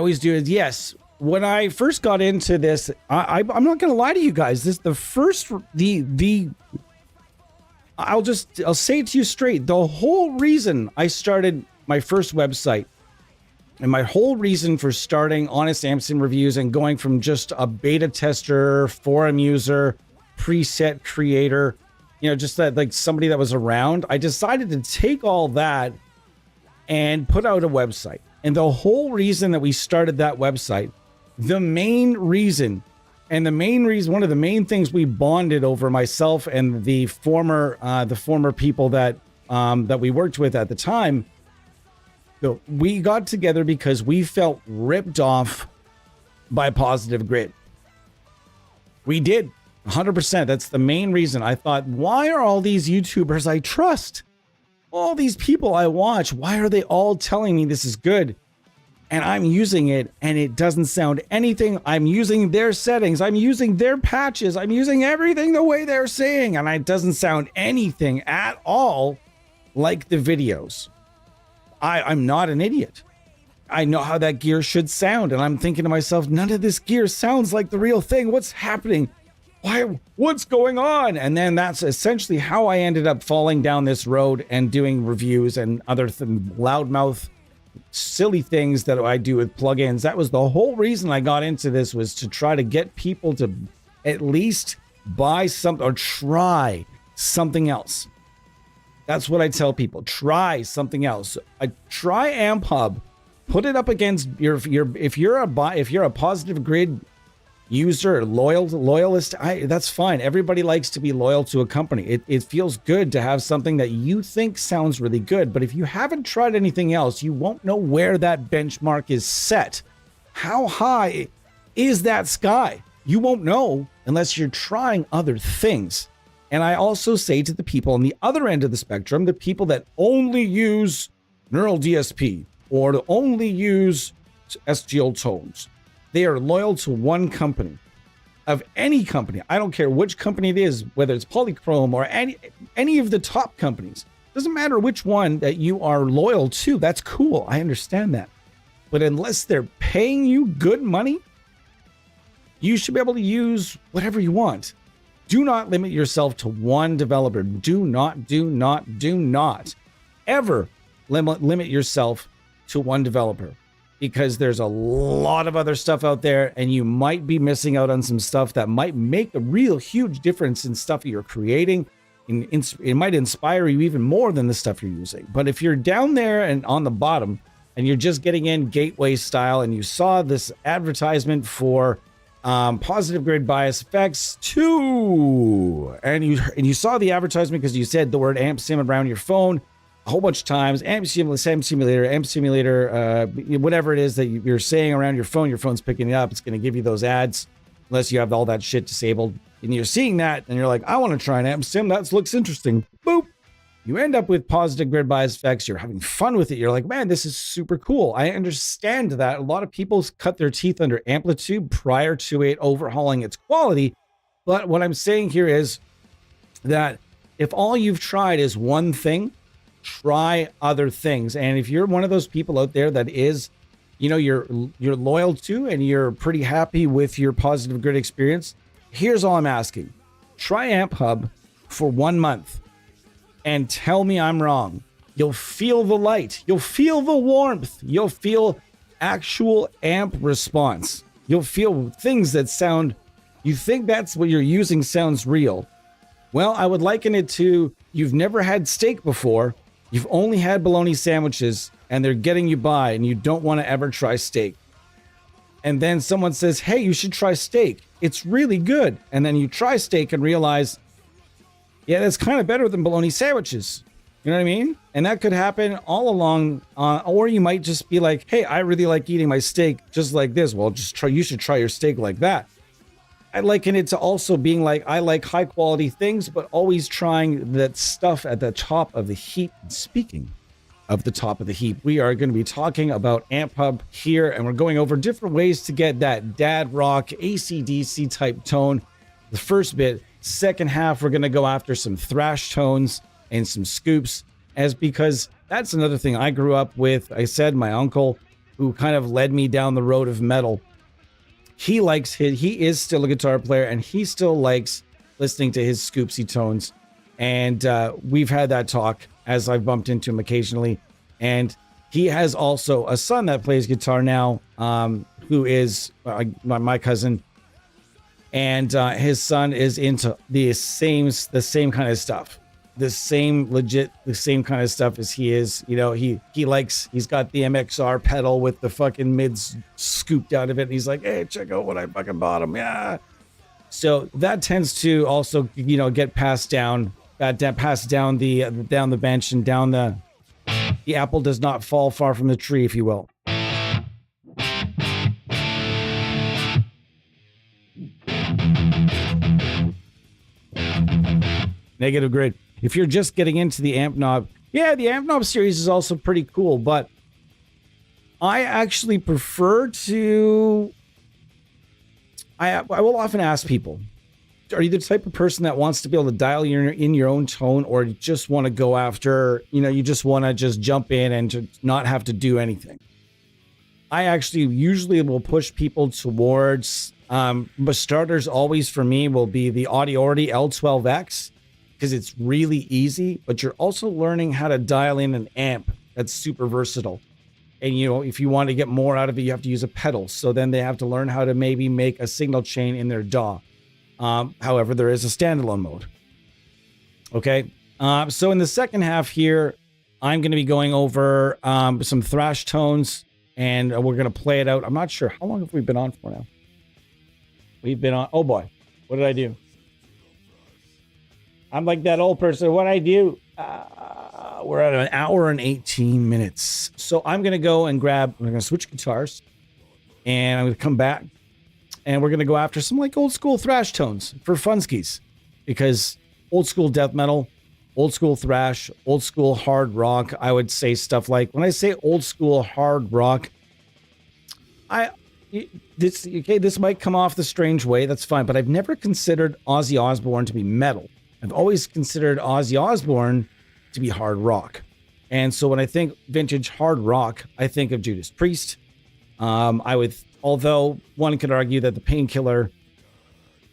first got into this, I'm not going to lie to you guys. I'll say it to you straight. The whole reason I started my first website and my whole reason for starting Honest Amp Sim Reviews and going from just a beta tester, forum user, preset creator, just that like somebody that was around, I decided to take all that and put out a website. And the whole reason that we started that website, the main reason, one of the main things we bonded over, myself and the former people that we worked with at the time, we got together because we felt ripped off by Positive Grid. We did, 100%. That's the main reason. I thought, why are all these YouTubers I trust, all these people I watch, why are they all telling me this is good? And I'm using it and it doesn't sound anything. I'm using their settings. I'm using their patches. I'm using everything the way they're saying. And it doesn't sound anything at all like the videos. I'm not an idiot. I know how that gear should sound. And I'm thinking to myself, none of this gear sounds like the real thing. What's happening? What's going on? And then that's essentially how I ended up falling down this road and doing reviews and other loudmouth, silly things that I do with plugins. That was the whole reason I got into this, was to try to get people to at least buy something or try something else. That's what I tell people. Try something else. Try Amphub. Put it up against if you're a Positive Grid user, loyalist, that's fine. Everybody likes to be loyal to a company. It feels good to have something that you think sounds really good. But if you haven't tried anything else, you won't know where that benchmark is set. How high is that sky? You won't know unless you're trying other things. And I also say to the people on the other end of the spectrum, the people that only use Neural DSP or only use STL tones, they are loyal to one company. Of any company, I don't care which company it is, whether it's Polychrome or any of the top companies. Doesn't matter which one that you are loyal to. That's cool. I understand that. But unless they're paying you good money, you should be able to use whatever you want. Do not limit yourself to one developer. Do not ever limit yourself to one developer, because there's a lot of other stuff out there and you might be missing out on some stuff that might make a real huge difference in stuff you're creating. It might inspire you even more than the stuff you're using. But if you're down there and on the bottom and you're just getting in gateway style and you saw this advertisement for Positive Grid Bias Effects 2, and you saw the advertisement because you said the word amp sim around your phone a whole bunch of times, amp simulator, whatever it is that you're saying around your phone's picking it up. It's going to give you those ads unless you have all that shit disabled. And you're seeing that and you're like, I want to try an amp sim. That looks interesting. Boop. You end up with Positive Grid Bias Effects. You're having fun with it. You're like, man, this is super cool. I understand that a lot of people cut their teeth under Amplitude prior to it overhauling its quality. But what I'm saying here is that if all you've tried is one thing, try other things. And if you're one of those people out there that is, you're loyal to and you're pretty happy with your Positive Grid experience, here's all I'm asking. Try Amphub for 1 month and tell me I'm wrong. You'll feel the light. You'll feel the warmth. You'll feel actual amp response. You'll feel things that sound, you think that's what you're using sounds real. Well, I would liken it to, you've never had steak before. You've only had bologna sandwiches and they're getting you by and you don't want to ever try steak. And then someone says, hey, you should try steak. It's really good. And then you try steak and realize, yeah, that's kind of better than bologna sandwiches. You know what I mean? And that could happen all along. Or you might just be like, hey, I really like eating my steak just like this. Well, you should try your steak like that. I liken it to also being like, I like high quality things, but always trying that stuff at the top of the heap. Speaking of the top of the heap, we are going to be talking about Amphub here, and we're going over different ways to get that dad rock AC/DC type tone. The first bit, second half, we're going to go after some thrash tones and some scoops, because that's another thing I grew up with. I said my uncle, who kind of led me down the road of metal, he is still a guitar player and he still likes listening to his scoopsy tones. And we've had that talk as I've bumped into him occasionally. And he has also a son that plays guitar now, who is my cousin. And his son is into the same kind of stuff. the same kind of stuff as he is. You know, he's got the MXR pedal with the fucking mids scooped out of it. And he's like, hey, check out what I fucking bought him. Yeah. So that tends to also, you know, get passed down the bench and down the apple does not fall far from the tree, if you will. Negative grade. If you're just getting into the amp knob, yeah, the amp knob series is also pretty cool, but I actually prefer to. I will often ask people, are you the type of person that wants to be able to dial in your own tone, or you just want to go after, you know, you just want to just jump in and to not have to do anything? I actually usually will push people towards, but starters always for me will be the Audiority L12X, because it's really easy, but you're also learning how to dial in an amp that's super versatile. And, you know, if you want to get more out of it, you have to use a pedal. So then they have to learn how to maybe make a signal chain in their DAW. However, there is a standalone mode. Okay. So in the second half here, I'm going to be going over some thrash tones, and we're going to play it out. I'm not sure. How long have we been on for now? We've been on. Oh boy. What did I do? I'm like that old person. What I do? We're at 1 hour and 18 minutes. So I'm going to go and I'm going to switch guitars, and I'm going to come back, and we're going to go after some like old school thrash tones for funskies, because old school death metal, old school thrash, old school hard rock. I would say stuff like, when I say old school hard rock, this might come off the strange way. That's fine. But I've never considered Ozzy Osbourne to be metal. I've always considered Ozzy Osbourne to be hard rock. And so when I think vintage hard rock, I think of Judas Priest. Although one could argue that the Painkiller,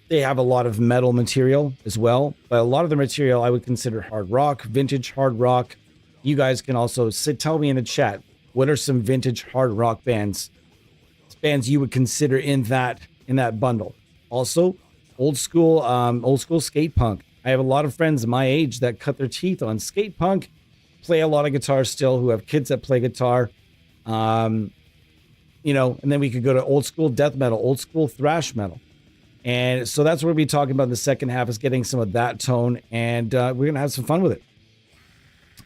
they have a lot of metal material as well, but a lot of the material I would consider hard rock, vintage hard rock. You guys can also tell me in the chat, what are some vintage hard rock bands you would consider in that bundle? Also, old school skate punk. I have a lot of friends my age that cut their teeth on skate punk, play a lot of guitar still, who have kids that play guitar. You know, and then we could go to old school death metal, old school thrash metal. And so that's what we'll be talking about in the second half, is getting some of that tone, and we're going to have some fun with it.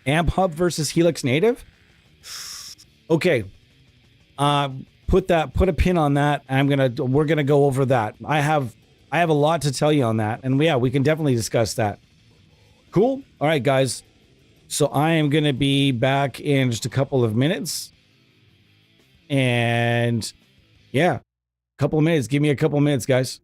Amphub versus Helix Native. Okay. Put a pin on that. We're going to go over that. I have a lot to tell you on that, and yeah, we can definitely discuss that. Cool. All right, guys. So I am going to be back in just a couple of minutes. And yeah, a couple of minutes. Give me a couple of minutes, guys.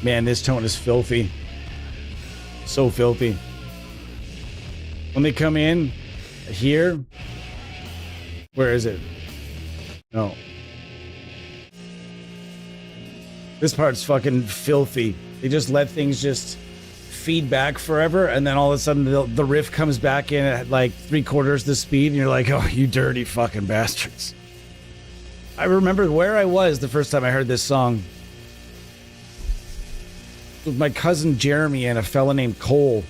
Man, this tone is filthy. So filthy. When they come in here, where is it? No. This part's fucking filthy. They just let things just feed back forever, and then all of a sudden the riff comes back in at like 3/4 the speed, and you're like, oh, you dirty fucking bastards. I remember where I was the first time I heard this song. With my cousin Jeremy and a fella named Cole.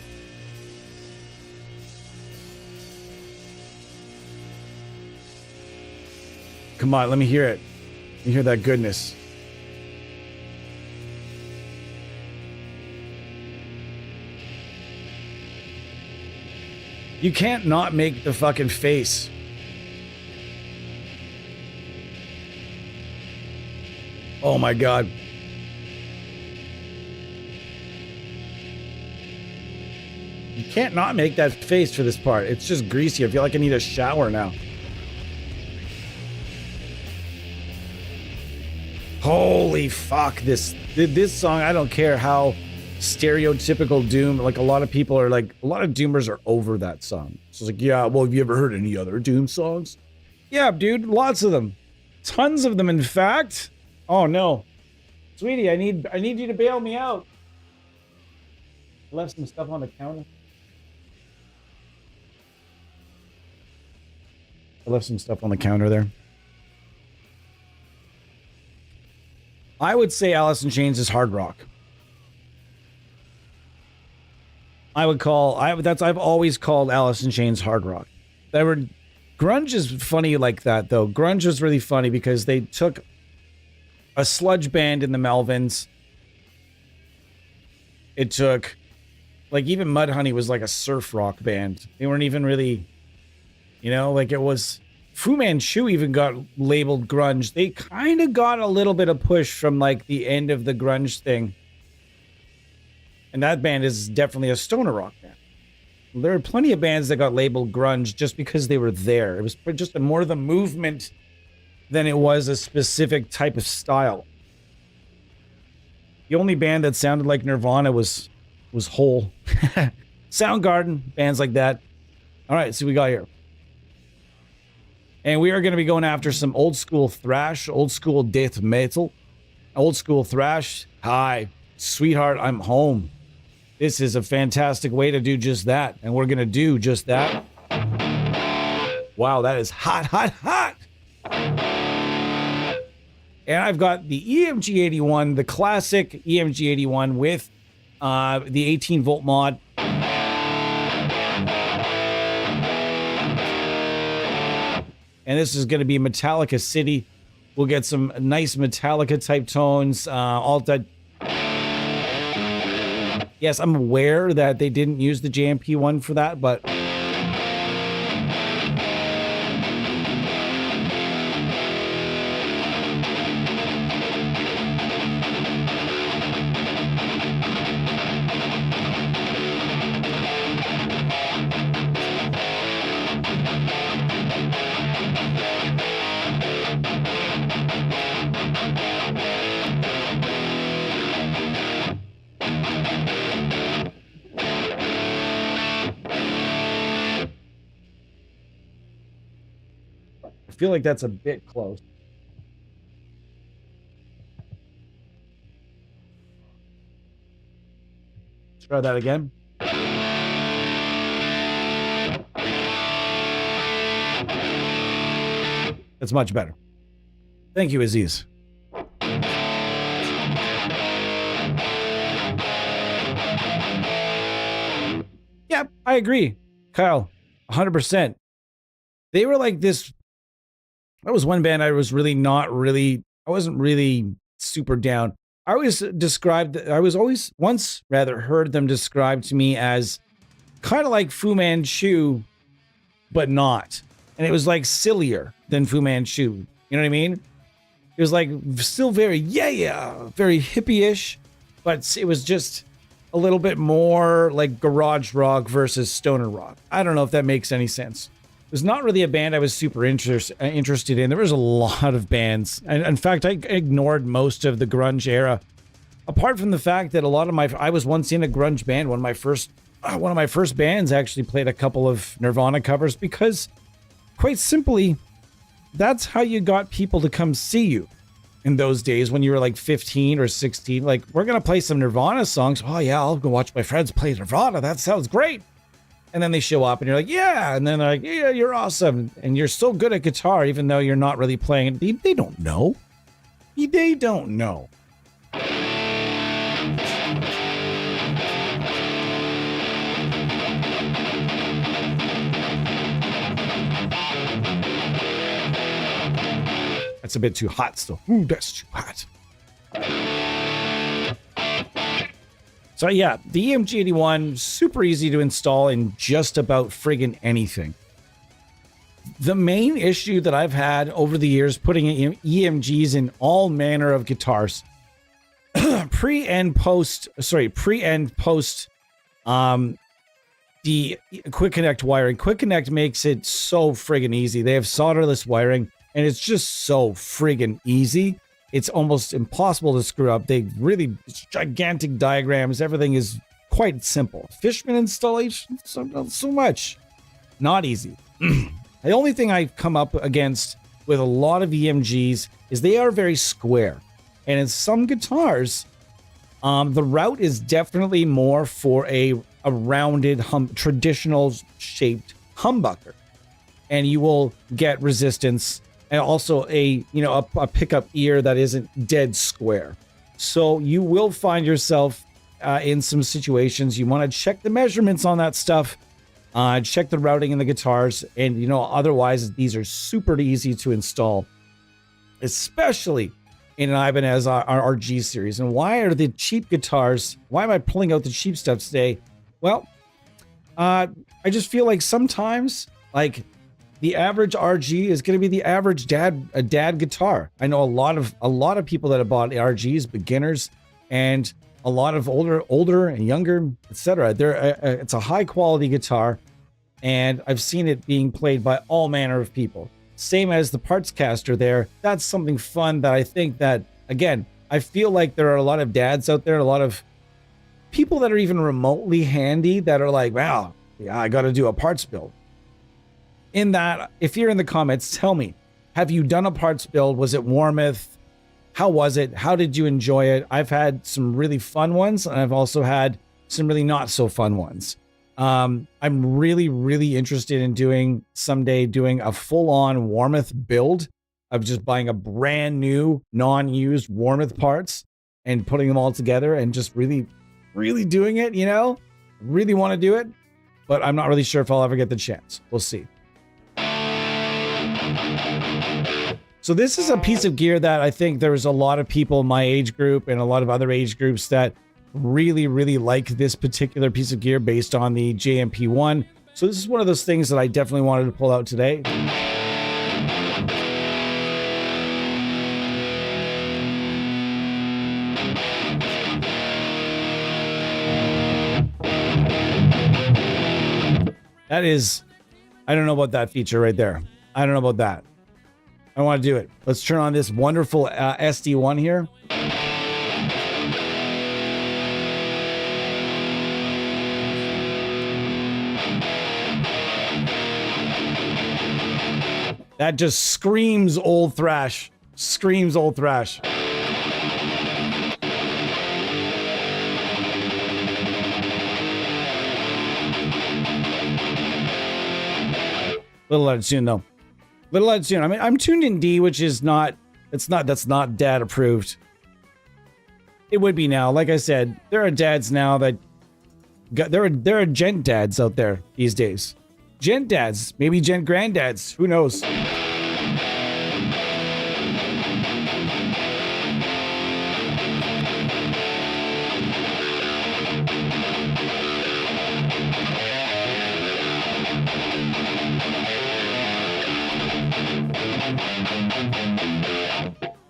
Come on, let me hear it. Let me hear that goodness. You can't not make the fucking face. Oh my God. You can't not make that face for this part. It's just greasy. I feel like I need a shower now. Holy fuck, this song, I don't care how stereotypical Doom, like a lot of people are like, a lot of Doomers are over that song. So it's like, yeah, well, have you ever heard any other Doom songs? Yeah, dude, lots of them. Tons of them, in fact. Oh no. Sweetie, I need you to bail me out. I left some stuff on the counter. I left some stuff on the counter there. I would say Alice in Chains is hard rock. I've always called Alice in Chains hard rock. Grunge is funny like that though. Grunge was really funny because they took a sludge band in the Melvins. It took, like, even Mudhoney was like a surf rock band. They weren't even really, you know, like it was. Fu Manchu even got labeled grunge. They kind of got a little bit of push from like the end of the grunge thing. And that band is definitely a stoner rock band. There are plenty of bands that got labeled grunge just because they were there. It was just more of the movement than it was a specific type of style. The only band that sounded like Nirvana was Hole. Soundgarden, bands like that. All right, so we got here. And we are going to be going after some old school thrash, old school death metal, old school thrash. Hi, sweetheart, I'm home. This is a fantastic way to do just that. And we're going to do just that. Wow, that is hot, hot, hot. And I've got the EMG 81, the classic EMG 81 with the 18 volt mod. And this is going to be Metallica City. We'll get some nice Metallica type tones. All that. Yes, I'm aware that they didn't use the JMP one for that, but I feel like that's a bit close. Let's try that again. That's much better. Thank you, Aziz. Yeah, I agree. Kyle, 100%. They were like this. That was one band I wasn't really super down. I always heard them described to me as kind of like Fu Manchu, but not. And it was like sillier than Fu Manchu. You know what I mean? It was like still very, very hippie-ish, but it was just a little bit more like garage rock versus stoner rock. I don't know if that makes any sense. It was not really a band I was super interested in. There was a lot of bands. And in fact, I ignored most of the grunge era apart from the fact that a lot of I was once in a grunge band. One of my first bands actually played a couple of Nirvana covers because, quite simply, that's how you got people to come see you in those days when you were like 15 or 16. Like, we're going to play some Nirvana songs. Oh, yeah, I'll go watch my friends play Nirvana. That sounds great. And then they show up and you're like, yeah. And then they're like, yeah, you're awesome. And you're so good at guitar, even though you're not really playing it. They don't know. They don't know. That's a bit too hot still. Ooh, that's too hot. So yeah, the EMG81, super easy to install in just about friggin' anything. The main issue that I've had over the years putting EMGs in all manner of guitars, pre and post, the Quick Connect wiring. Quick Connect makes it so friggin' easy. They have solderless wiring, and it's just so friggin' easy. It's almost impossible to screw up. It's gigantic diagrams. Everything is quite simple. Fishman installation, so much. Not easy. The only thing I've come up against with a lot of EMGs is they are very square. And in some guitars, the route is definitely more for a rounded, traditional shaped humbucker. And you will get resistance and also a pickup ear that isn't dead square. So you will find yourself in some situations. You want to check the measurements on that stuff, check the routing in the guitars, and otherwise these are super easy to install, especially in an Ibanez RG series. And why are the cheap guitars? Why am I pulling out the cheap stuff today? Well, I just feel like sometimes, like, the average RG is going to be the average dad guitar. I know a lot of people that have bought RGs, beginners, and a lot of older and younger, etc. It's a high quality guitar, and I've seen it being played by all manner of people. Same as the parts caster there. That's something fun that I think that, again, I feel like there are a lot of dads out there, a lot of people that are even remotely handy that are like, wow, yeah, I got to do a parts build. In that, if you're in the comments, tell me, have you done a parts build? Was it Warmouth? How was it? How did you enjoy it? I've had some really fun ones, and I've also had some really not so fun ones. I'm really, really interested in someday doing a full-on Warmouth build of just buying a brand new, non-used Warmouth parts and putting them all together and just really, really doing it, Really want to do it, but I'm not really sure if I'll ever get the chance. We'll see. So this is a piece of gear that I think there's a lot of people in my age group and a lot of other age groups that really, really like this particular piece of gear based on the JMP1. So this is one of those things that I definitely wanted to pull out today. That is, I don't know about that feature right there. I don't know about that. I want to do it. Let's turn on this wonderful SD1 here. That just screams old thrash. Screams old thrash. Little out of tune though. Little out of tune. I mean, I'm tuned in D, which is that's not dad approved. It would be now. Like I said, there are dads now that there are gent dads out there these days. Gent dads, maybe gent granddads. Who knows?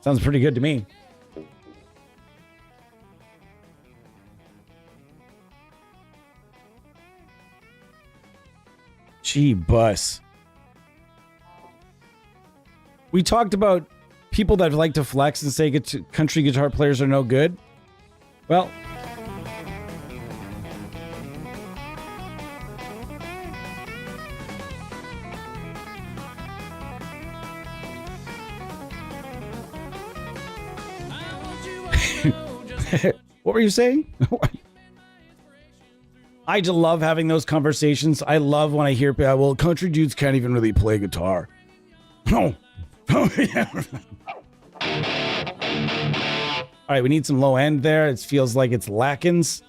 Sounds pretty good to me. Gee, bus. We talked about people that like to flex and say country guitar players are no good. Well, what were you saying? I just love having those conversations. I love when I hear, well, country dudes can't even really play guitar. No. All right, we need some low end there. It feels like it's lackins.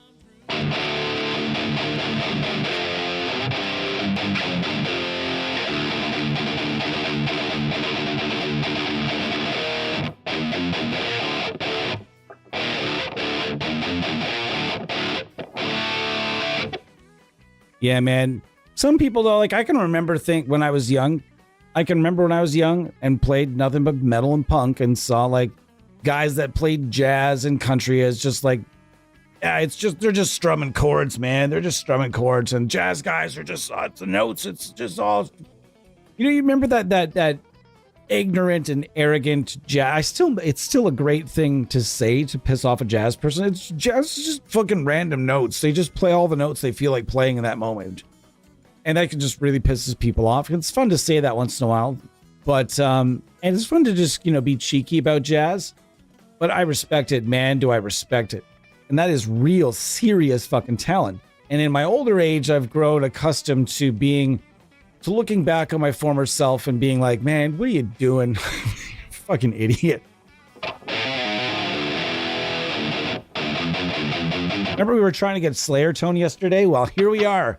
Yeah, man. Some people though, like I can remember when I was young and played nothing but metal and punk and saw like guys that played jazz and country as just like, yeah, they're just strumming chords, man. They're just strumming chords, and jazz guys are just it's the notes. It's just all, you remember that ignorant and arrogant jazz. It's still a great thing to say to piss off a jazz person. It's just fucking random notes. They just play all the notes they feel like playing in that moment. And that can just really pisses people off. It's fun to say that once in a while, but and it's fun to just be cheeky about jazz. But I respect it, man. Do I respect it? And that is real, serious fucking talent. And in my older age, I've grown accustomed to looking back on my former self and being like, man, what are you doing? Fucking idiot. Remember we were trying to get Slayer tone yesterday? Well, here we are.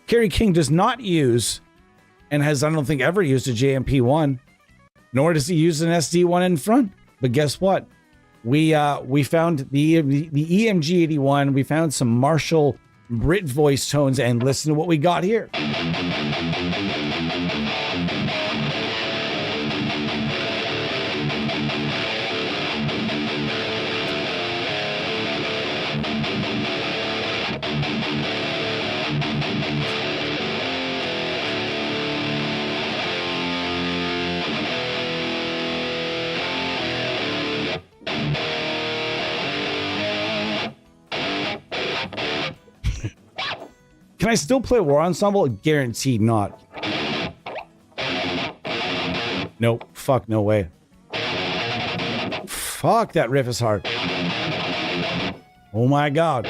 Kerry King does not use, and has, I don't think, ever used a JMP1, nor does he use an SD1 in front. But guess what? We found the EMG 81. We found some Marshall Brit voice tones, and listen to what we got here. Can I still play War Ensemble? Guaranteed not. Nope. Fuck, no way. Fuck, that riff is hard. Oh my god.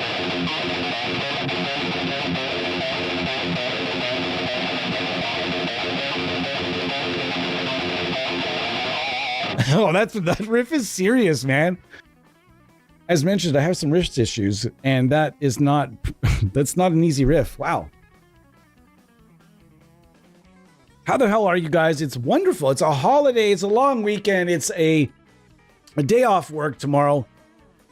Oh, that riff is serious, man. As mentioned, I have some wrist issues, and that is not, that's not an easy riff. Wow. How the hell are you guys? It's wonderful. It's a holiday. It's a long weekend. It's a day off work tomorrow.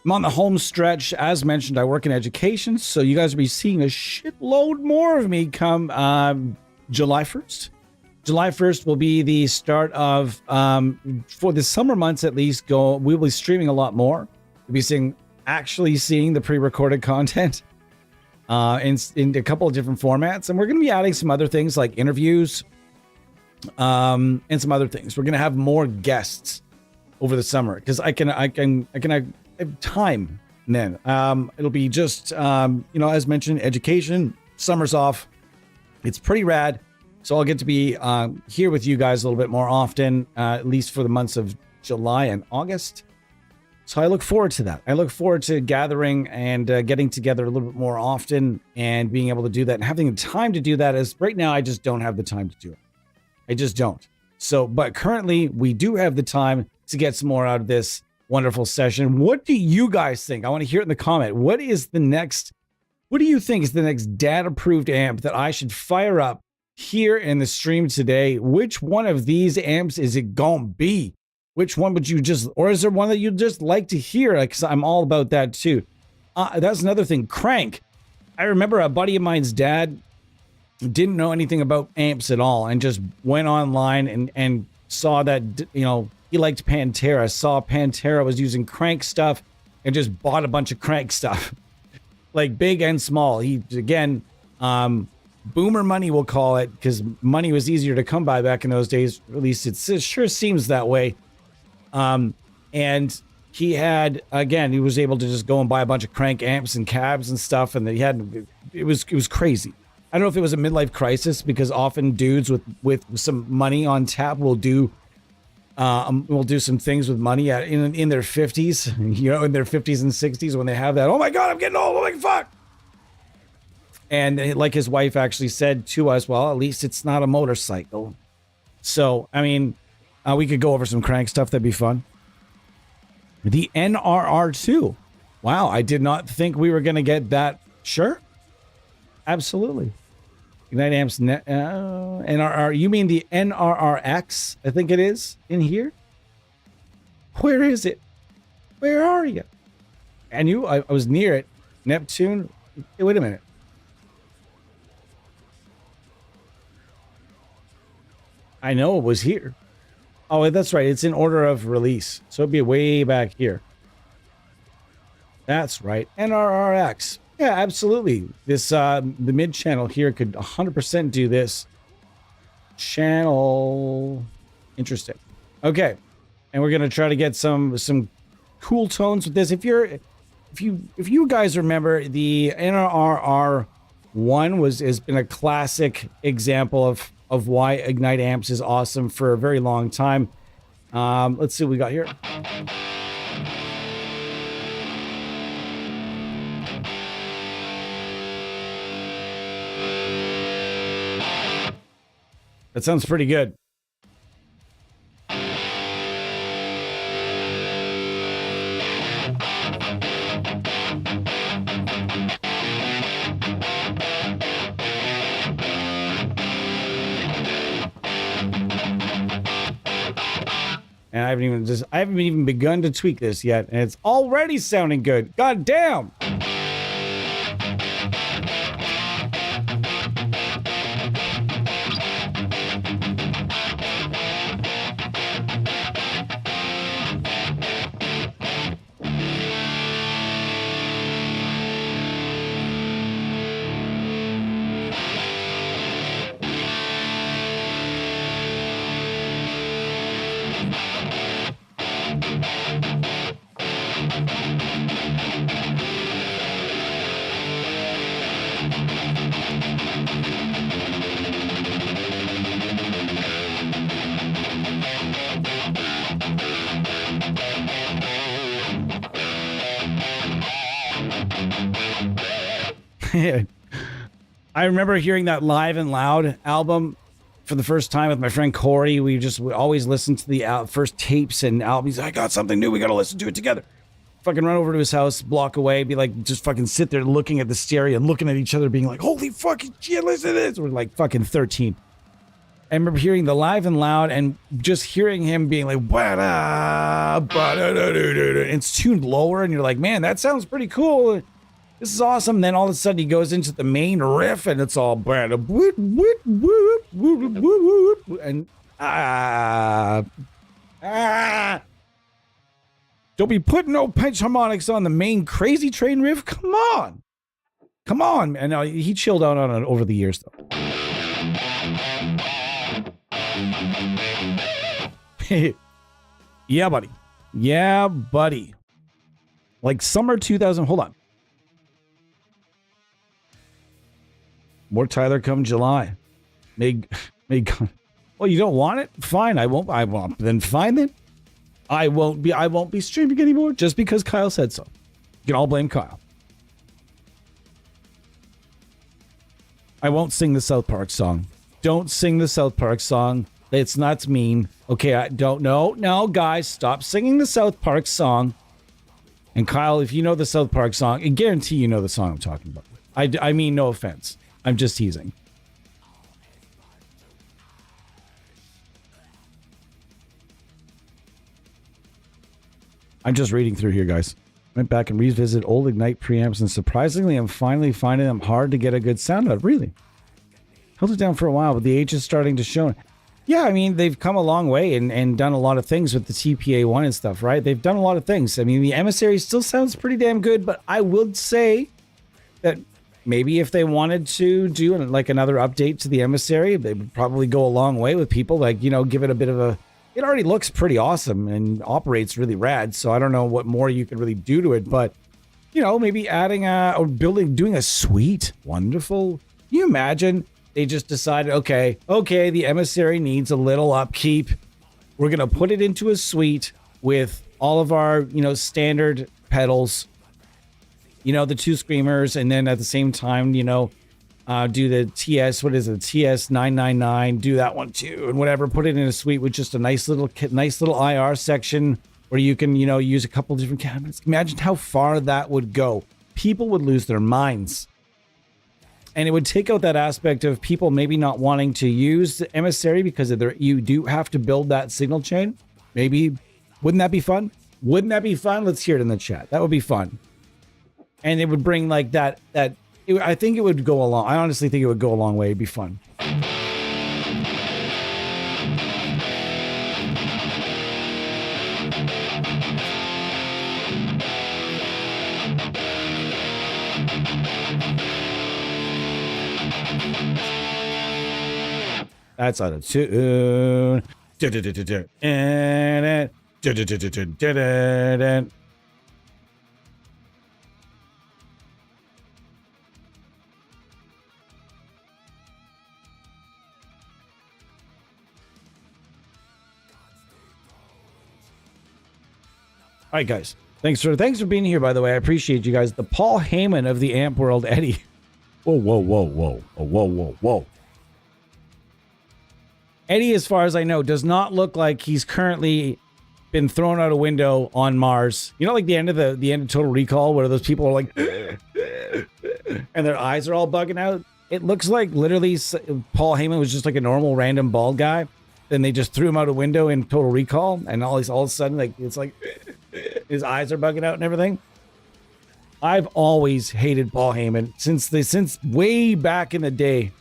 I'm on the home stretch. As mentioned, I work in education, so you guys will be seeing a shitload more of me come July 1st. July 1st will be the start of, for the summer months at least, we'll be streaming a lot more. We'll be actually seeing the pre-recorded content in a couple of different formats, and we're going to be adding some other things like interviews and some other things. We're going to have more guests over the summer because I can have time then. It'll be just as mentioned, education. Summer's off. It's pretty rad. So I'll get to be here with you guys a little bit more often, at least for the months of July and August. So I look forward to that. I look forward to gathering and getting together a little bit more often and being able to do that and having the time to do that. As right now, I just don't have the time to do it. I just don't. So, but currently we do have the time to get some more out of this wonderful session. What do you guys think? I want to hear it in the comment. What do you think is the next dad-approved amp that I should fire up here in the stream today? Which one of these amps is it gonna be? Which one would you or is there one that you'd just like to hear? Because I'm all about that too. That's another thing. Crank. I remember a buddy of mine's dad didn't know anything about amps at all and just went online and saw that, he liked Pantera, saw Pantera was using crank stuff and just bought a bunch of crank stuff, like big and small. He, again, boomer money, we'll call it, because money was easier to come by back in those days. At least it sure seems that way. And he had, again, he was able to just go and buy a bunch of crank amps and cabs and stuff, and it was crazy. I don't know if it was a midlife crisis, because often dudes with some money on tap will do some things with money in their 50s, you know, in their 50s and 60s when they have that. Oh my God, I'm getting old. Oh my fuck. And like his wife actually said to us, well, at least it's not a motorcycle. So, I mean, we could go over some crank stuff. That'd be fun. The NRR2. Wow, I did not think we were going to get that. Sure. Absolutely. Ignite Amps NRR. You mean the NRRX? I think it is in here. Where is it? Where are you? And I was near it. Neptune. Hey, wait a minute. I know it was here. Oh, that's right. It's in order of release. So it'd be way back here. That's right. NRRX. Yeah, absolutely. This the mid channel here could 100% do this. Channel. Interesting. Okay. And we're gonna try to get some cool tones with this. If you guys remember, the NRR1 has been a classic example of why Ignite Amps is awesome for a very long time. Let's see what we got here. That sounds pretty good. And I haven't even begun to tweak this yet, and it's already sounding good. God damn. I remember hearing that Live and Loud album for the first time with my friend Corey. We always listen to the first tapes and albums. He's like, I got something new. We got to listen to it together. Fucking run over to his house, block away, be like, just fucking sit there looking at the stereo and looking at each other, being like, holy fucking shit, listen to this. We're like fucking 13. I remember hearing the Live and Loud and just hearing him being like, it's tuned lower, and you're like, man, that sounds pretty cool. This is awesome. And then all of a sudden he goes into the main riff and it's all and don't be putting no pinch harmonics on the main Crazy Train riff. Come on. And he chilled out on it over the years though. Yeah, buddy. Like summer 2000. Hold on. More Tyler come July. May God. Well, you don't want it? Fine, I won't. Then fine then. I won't be streaming anymore just because Kyle said so. You can all blame Kyle. I won't sing the South Park song. Don't sing the South Park song. That's mean. Okay, I don't know. No, guys, stop singing the South Park song. And Kyle, if you know the South Park song, I guarantee you know the song I'm talking about. I mean, no offense. I'm just teasing. I'm just reading through here, guys. Went back and revisited old Ignite preamps, and surprisingly, I'm finally finding them hard to get a good sound out of. Really. Held it down for a while, but the age is starting to show. Yeah, I mean, they've come a long way and done a lot of things with the TPA-1 and stuff, right? They've done a lot of things. I mean, the Emissary still sounds pretty damn good, but I would say that maybe if they wanted to do like another update to the emissary, they would probably go a long way with people. Like, you know, give it a bit of a. It already looks pretty awesome and operates really rad. So I don't know what more you could really do to it, but you know, maybe adding or doing a suite. Wonderful. Can you imagine? They just decided, okay, the emissary needs a little upkeep. We're going to put it into a suite with all of our, you know, standard pedals, you know, the 2 screamers. And then at the same time, you know, do the TS, what is it? TS 999, do that one too. And whatever, put it in a suite with just a nice little IR section where you can, you know, use a couple different cabinets. Imagine how far that would go. People would lose their minds. And it would take out that aspect of people maybe not wanting to use the emissary because of you do have to build that signal chain. Maybe, wouldn't that be fun? Wouldn't that be fun? Let's hear it in the chat. That would be fun. And it would bring like that I think it would go along. I honestly think it would go a long way. It'd be fun. That's out of tune. All right, guys. Thanks for being here, by the way. I appreciate you guys. The Paul Heyman of the Amp World, Eddie. Whoa. Eddie, as far as I know, does not look like he's currently been thrown out a window on Mars. You know, like the end of Total Recall, where those people are like, and their eyes are all bugging out. It looks like literally Paul Heyman was just like a normal random bald guy. Then they just threw him out a window in Total Recall, and all of a sudden, like it's like his eyes are bugging out and everything. I've always hated Paul Heyman since way back in the day.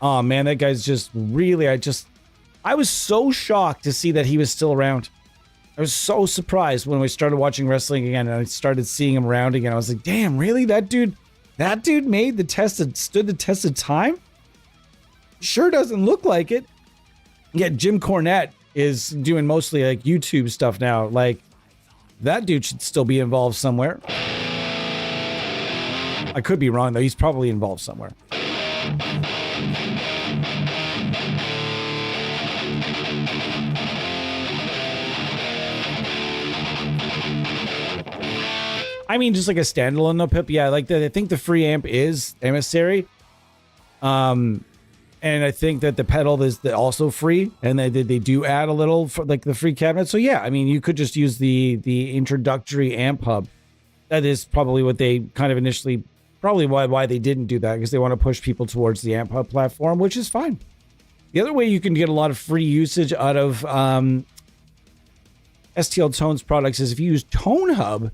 Oh man, that guy's just really. I was so shocked to see that he was still around. I was so surprised when we started watching wrestling again, and I started seeing him around again. I was like, damn, really? That dude stood the test of time? Sure doesn't look like it. Yet Jim Cornette is doing mostly like YouTube stuff now. Like, that dude should still be involved somewhere. I could be wrong, though. He's probably involved somewhere. I mean, just like a standalone, though, Pip. Yeah, like I think the free amp is emissary. And I think that the pedal is also free, and they do add a little for like the free cabinet. So yeah, I mean, you could just use the introductory Amphub. That is probably what they kind of initially, probably why they didn't do that, because they want to push people towards the Amphub platform, which is fine. The other way you can get a lot of free usage out of STL Tones products is if you use ToneHub,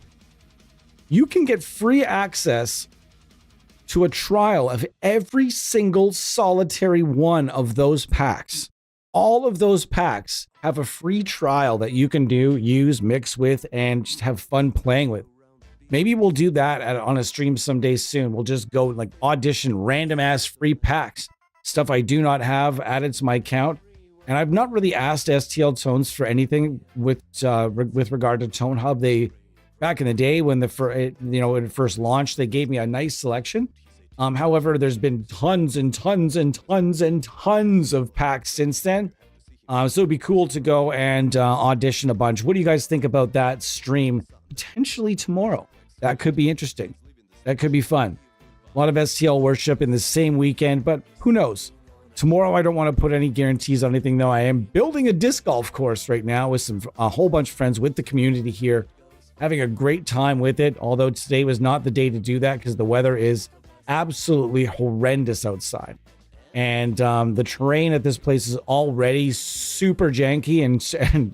you can get free access to a trial of every single solitary one of those packs. All of those packs have a free trial that you can use, mix with, and just have fun playing with. Maybe we'll do that on a stream someday soon. We'll just go like audition random ass free packs, stuff I do not have added to my account. And I've not really asked STL Tones for anything with regard to ToneHub. They, back in the day when when it first launched, they gave me a nice selection. However, there's been tons and tons and tons and tons of packs since then. So it'd be cool to go and audition a bunch. What do you guys think about that stream potentially tomorrow? That could be interesting. That could be fun. A lot of STL worship in the same weekend, but who knows? Tomorrow, I don't want to put any guarantees on anything, though. I am building a disc golf course right now with a whole bunch of friends with the community here, having a great time with it. Although today was not the day to do that because the weather is absolutely horrendous outside, and the terrain at this place is already super janky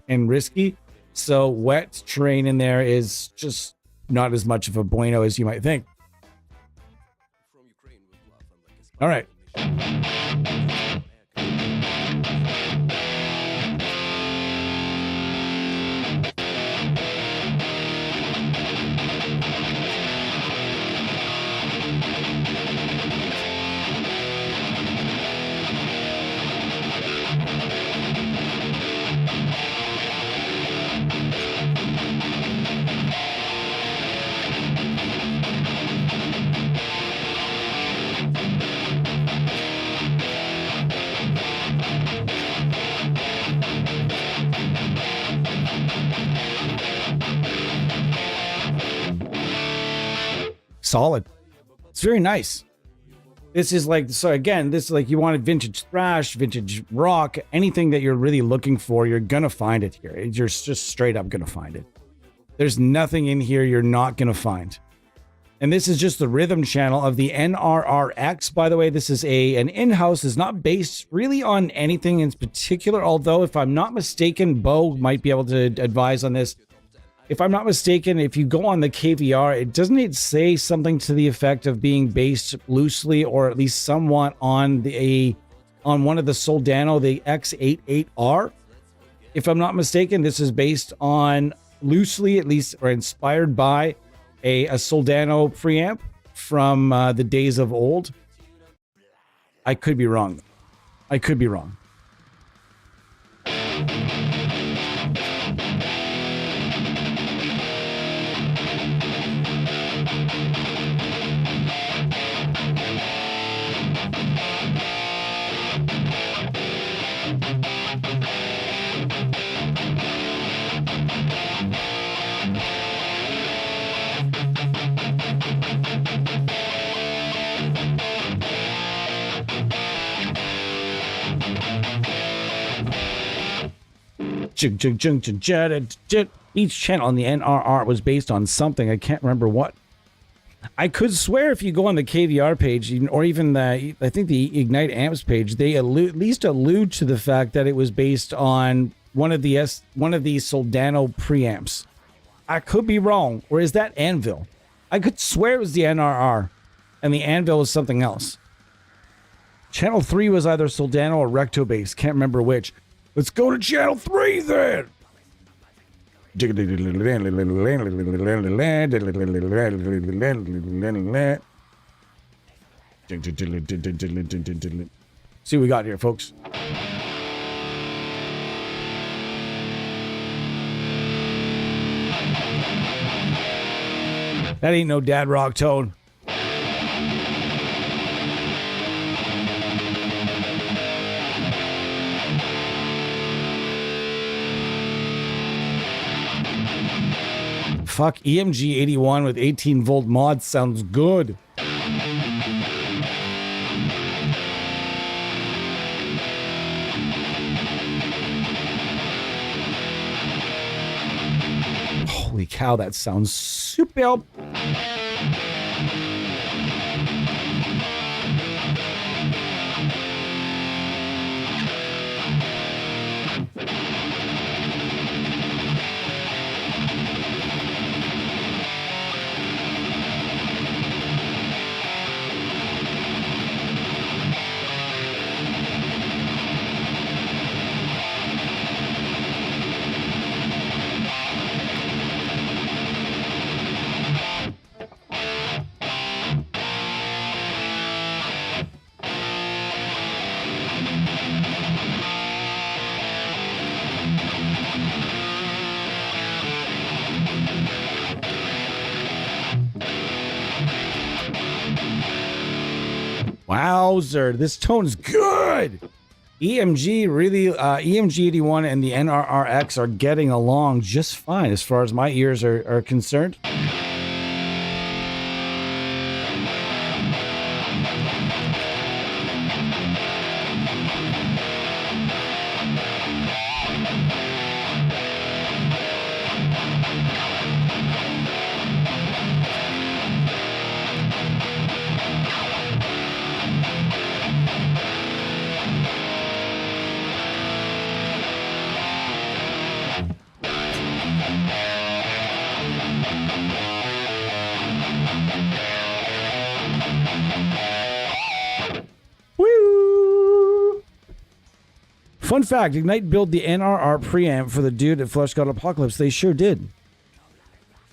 and risky. So wet terrain in there is just not as much of a bueno as you might think. All right. solid. It's very nice. This is like, so again, this is like you wanted vintage thrash, vintage rock, anything that you're really looking for, you're going to find it here. You're just straight up going to find it. There's nothing in here you're not going to find. And this is just the rhythm channel of the NRRX. By the way, this is an in-house, is not based really on anything in particular. Although, if I'm not mistaken, Bo might be able to advise on this. If I'm not mistaken, if you go on the KVR, doesn't it say something to the effect of being based loosely or at least somewhat on one of the Soldano, the X88R? If I'm not mistaken, this is based on loosely, at least, or inspired by a Soldano preamp from the days of old. I could be wrong. I could be wrong. Each channel on the NRR was based on something. I can't remember what. I could swear if you go on the KVR page, or even I think the Ignite Amps page, they at least allude to the fact that it was based on one of the Soldano preamps. I could be wrong. Or is that Anvil? I could swear it was the NRR, and the Anvil was something else. Channel 3 was either Soldano or Recto based. Can't remember which. Let's go to channel 3 then. See what we got here, folks. That ain't no dad rock tone. Fuck, EMG 81 with 18 volt mod sounds good. Holy cow, that sounds super. Wowzer, this tone's good. EMG really, EMG 81 and the NRRX are getting along just fine as far as my ears are concerned. Fun fact, Ignite built the NRR preamp for the dude at Flesh God Apocalypse. They sure did.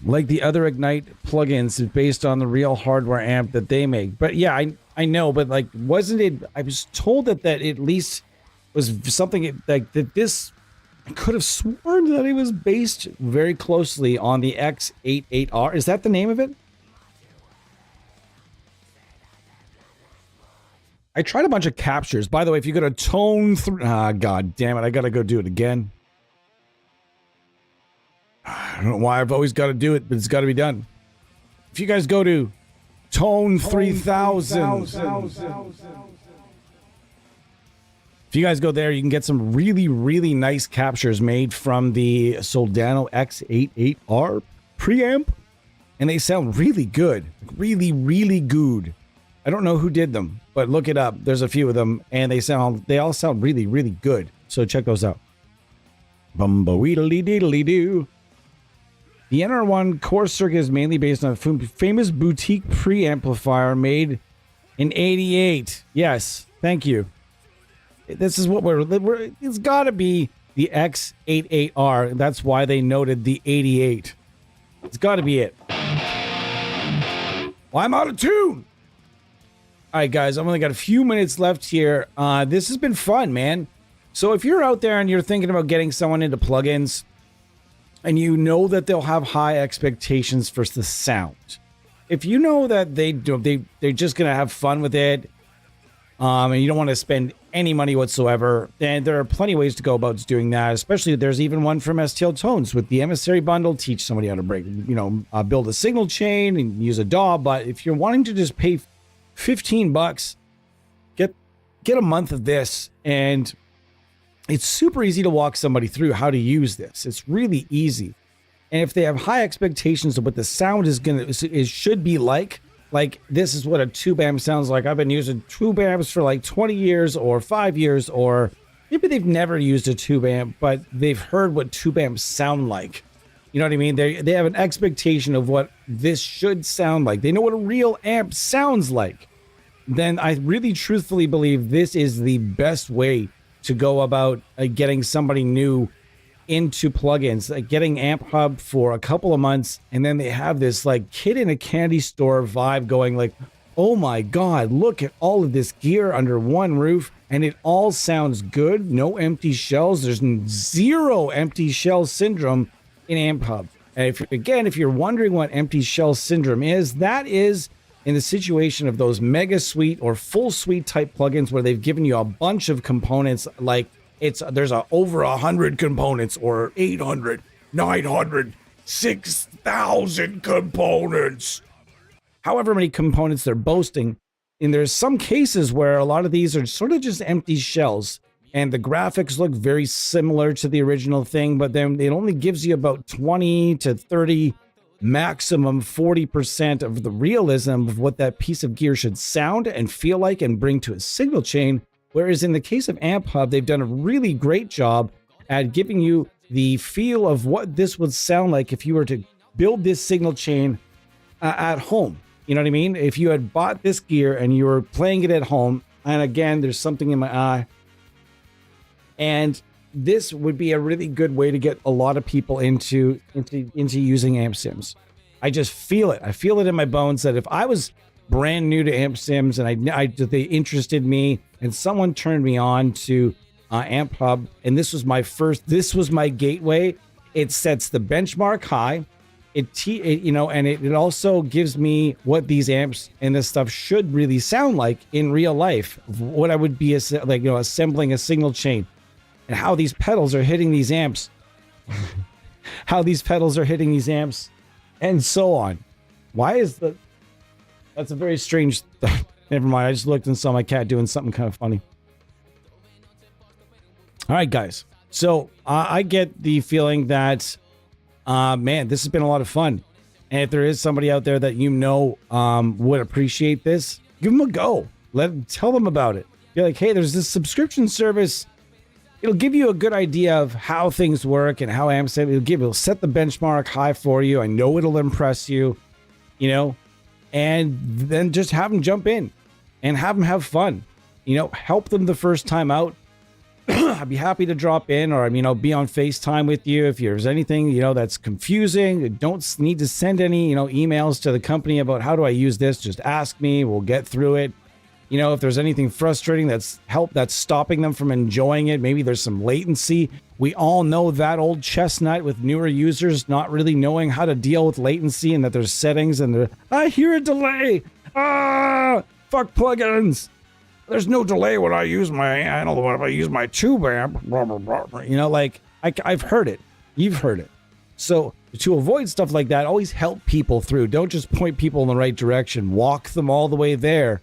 Like the other Ignite plugins, it's based on the real hardware amp that they make. But yeah, I know, but like, wasn't it, I was told that at least was something like that this, I could have sworn that it was based very closely on the X88R. Is that the name of it? I tried a bunch of captures. By the way, if you go to tone 3... Ah, god damn it. I gotta go do it again. I don't know why I've always got to do it, but it's got to be done. If you guys go to Tone 3000. If you guys go there, you can get some really, really nice captures made from the Soldano X88R preamp. And they sound really good. Really, really good. I don't know who did them, but look it up. There's a few of them, and they all sound really, really good. So check those out. Bumba-weedly-deedly-doo. The NR1 core circuit is mainly based on a famous boutique preamplifier made in '88. Yes, thank you. This is what we're it's got to be the X88R. That's why they noted the 88. It's got to be it. Well, I'm out of tune. All right, guys, I've only got a few minutes left here. This has been fun, man. So if you're out there and you're thinking about getting someone into plugins, and you know that they'll have high expectations for the sound, if you know that they're just gonna have fun with it, and you don't want to spend any money whatsoever, then there are plenty of ways to go about doing that. Especially there's even one from STL Tones with the Emissary bundle. Teach somebody how to build a signal chain and use a DAW. But if you're wanting to just pay $15, get a month of this, and it's super easy to walk somebody through how to use this. It's really easy. And if they have high expectations of what the sound should be like this is what a tube amp sounds like. I've been using tube amps for like 20 years or 5 years, or maybe they've never used a tube amp, but they've heard what tube amps sound like. You know what I mean? They have an expectation of what this should sound like. They know what a real amp sounds like. Then I really truthfully believe this is the best way to go about getting somebody new into plugins, getting Amphub for a couple of months, and then they have this like kid in a candy store vibe going like, oh my God, look at all of this gear under one roof, and it all sounds good. No empty shells. There's zero empty shell syndrome in Amphub. And if you're wondering what empty shell syndrome is, that is in the situation of those mega suite or full suite type plugins where they've given you a bunch of components, like there's over 100 components, or 800, 900, 6,000 components. However many components they're boasting. And there's some cases where a lot of these are sort of just empty shells, and the graphics look very similar to the original thing, but then it only gives you about 20 to 30, maximum 40% of the realism of what that piece of gear should sound and feel like and bring to a signal chain. Whereas in the case of Amphub, they've done a really great job at giving you the feel of what this would sound like if you were to build this signal chain at home. You know what I mean? If you had bought this gear and you were playing it at home, and again, there's something in my eye, and this would be a really good way to get a lot of people into using amp sims. I just feel it. I feel it in my bones that if I was brand new to amp sims and they interested me and someone turned me on to Amphub, and this was my gateway. It sets the benchmark high. It also gives me what these amps and this stuff should really sound like in real life. What I would be assembling a signal chain, and how these pedals are hitting these amps, and so on. That's a very strange thought. Never mind. I just looked and saw my cat doing something kind of funny. All right, guys. So I get the feeling that, man, this has been a lot of fun. And if there is somebody out there that would appreciate this, give them a go. Tell them about it. Be like, hey, there's this subscription service. It'll give you a good idea of how things work and how amps. It'll set the benchmark high for you. I know it'll impress you, and then just have them jump in and have them have fun. Help them the first time out. I'd be happy to drop in or, be on FaceTime with you. If there's anything, that's confusing, don't need to send any, emails to the company about how do I use this. Just ask me. We'll get through it. If there's anything frustrating that's stopping them from enjoying it, maybe there's some latency. We all know that old chestnut with newer users not really knowing how to deal with latency, and that there's settings and I hear a delay. Fuck plugins. There's no delay when I use if I use my tube amp. Blah, blah, blah. I've heard it. You've heard it. So to avoid stuff like that, always help people through. Don't just point people in the right direction. Walk them all the way there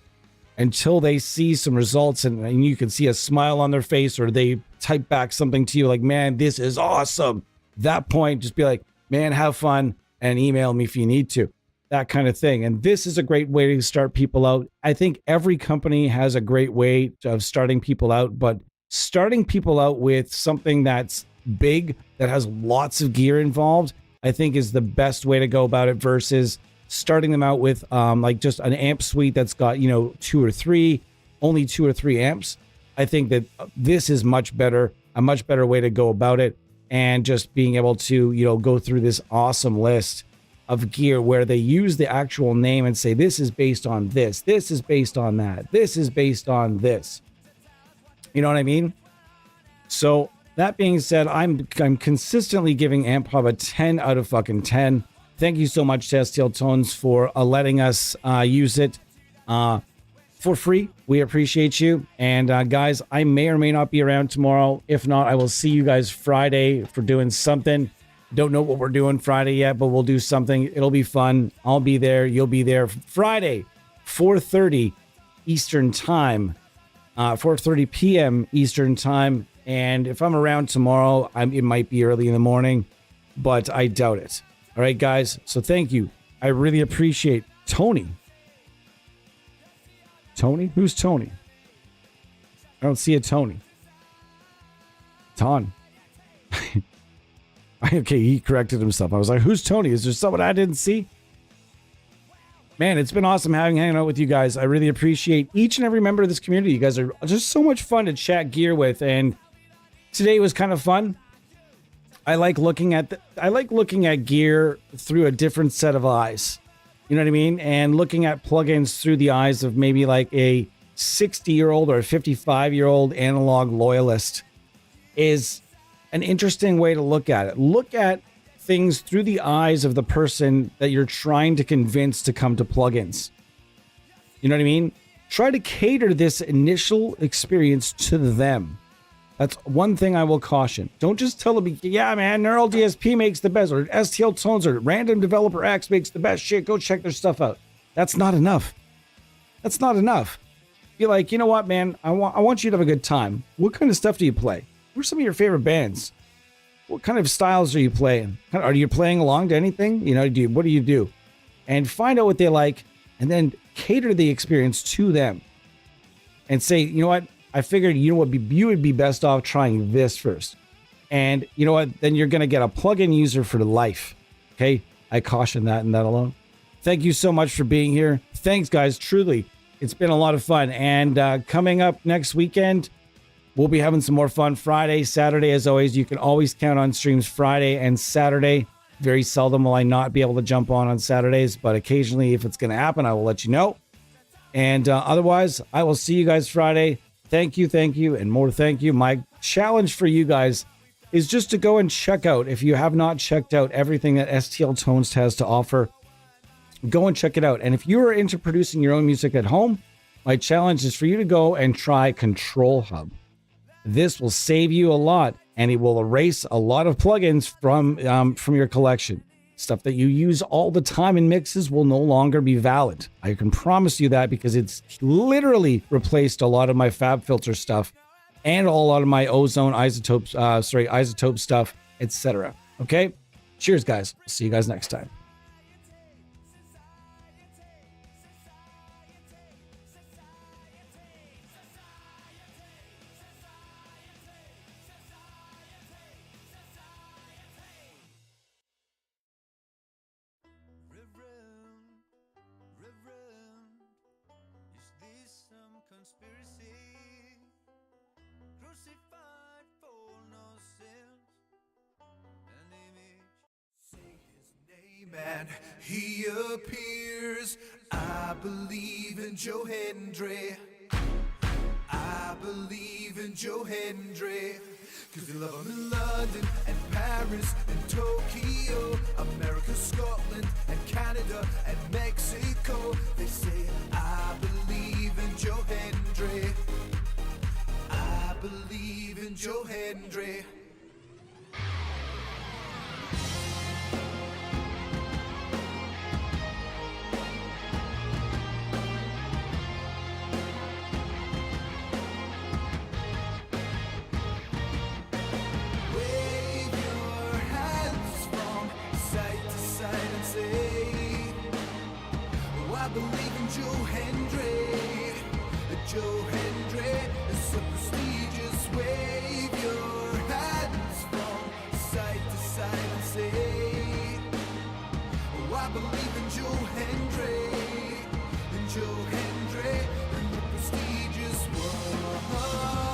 until they see some results and you can see a smile on their face, or they type back something to you like, man, this is awesome. That point, just be like, man, have fun, and email me if you need to. That kind of thing. And this is a great way to start people out. I think every company has a great way of starting people out, but starting people out with something that's big, that has lots of gear involved, I think is the best way to go about it, versus starting them out with like just an amp suite that's got, only 2 or 3 amps. I think that this is a much better way to go about it, and just being able to, go through this awesome list of gear where they use the actual name and say, this is based on this is based on that, this is based on this. You know what I mean? So that being said, I'm consistently giving Amphub a 10 out of fucking 10. Thank you so much to STL Tones for letting us use it for free. We appreciate you. And guys, I may or may not be around tomorrow. If not, I will see you guys Friday for doing something. Don't know what we're doing Friday yet, but we'll do something. It'll be fun. I'll be there. You'll be there. Friday, 4:30 Eastern Time, 4:30 p.m. Eastern Time. And if I'm around tomorrow, it might be early in the morning, but I doubt it. All right, guys. So thank you. I really appreciate Tony. Tony? Who's Tony? I don't see a Tony. Ton. Okay, he corrected himself. I was like, who's Tony? Is there someone I didn't see? Man, it's been awesome hanging out with you guys. I really appreciate each and every member of this community. You guys are just so much fun to chat gear with, and today was kind of fun. I like looking at gear through a different set of eyes. You know what I mean? And looking at plugins through the eyes of maybe like a 60-year-old or a 55-year-old analog loyalist is an interesting way to look at it. Look at things through the eyes of the person that you're trying to convince to come to plugins. You know what I mean? Try to cater this initial experience to them. That's one thing I will caution. Don't just tell them, yeah, man, Neural DSP makes the best, or STL Tones, or Random Developer X makes the best shit. Go check their stuff out. That's not enough. That's not enough. Be like, you know what, man? I want you to have a good time. What kind of stuff do you play? What are some of your favorite bands? What kind of styles are you playing? Are you playing along to anything? What do you do? And find out what they like, and then cater the experience to them. And say, you know what? I figured, you would be best off trying this first. And you know what? Then you're going to get a plugin user for life. Okay? I caution that and that alone. Thank you so much for being here. Thanks, guys. Truly, it's been a lot of fun. And coming up next weekend, we'll be having some more fun. Friday, Saturday, as always. You can always count on streams Friday and Saturday. Very seldom will I not be able to jump on Saturdays, but occasionally, if it's going to happen, I will let you know. And otherwise, I will see you guys Friday. Thank you, and more thank you. My challenge for you guys is just to go and check out, if you have not checked out everything that STL Tones has to offer, go and check it out. And if you are into producing your own music at home, my challenge is for you to go and try Control Hub. This will save you a lot, and it will erase a lot of plugins from your collection. Stuff that you use all the time in mixes will no longer be valid. I can promise you that, because it's literally replaced a lot of my FabFilter stuff and a lot of my ozone isotope stuff, etc. Okay? Cheers, guys. See you guys next time. Man, he appears. I believe in Joe Hendry. I believe in Joe Hendry. Cause they love him in London and Paris and Tokyo, America, Scotland and Canada and Mexico. They say, I believe in Joe Hendry. I believe in Joe Hendry. believe in Joe Hendry. Joe Hendry is so prestigious. Wave your hands from side to side and say, oh, I believe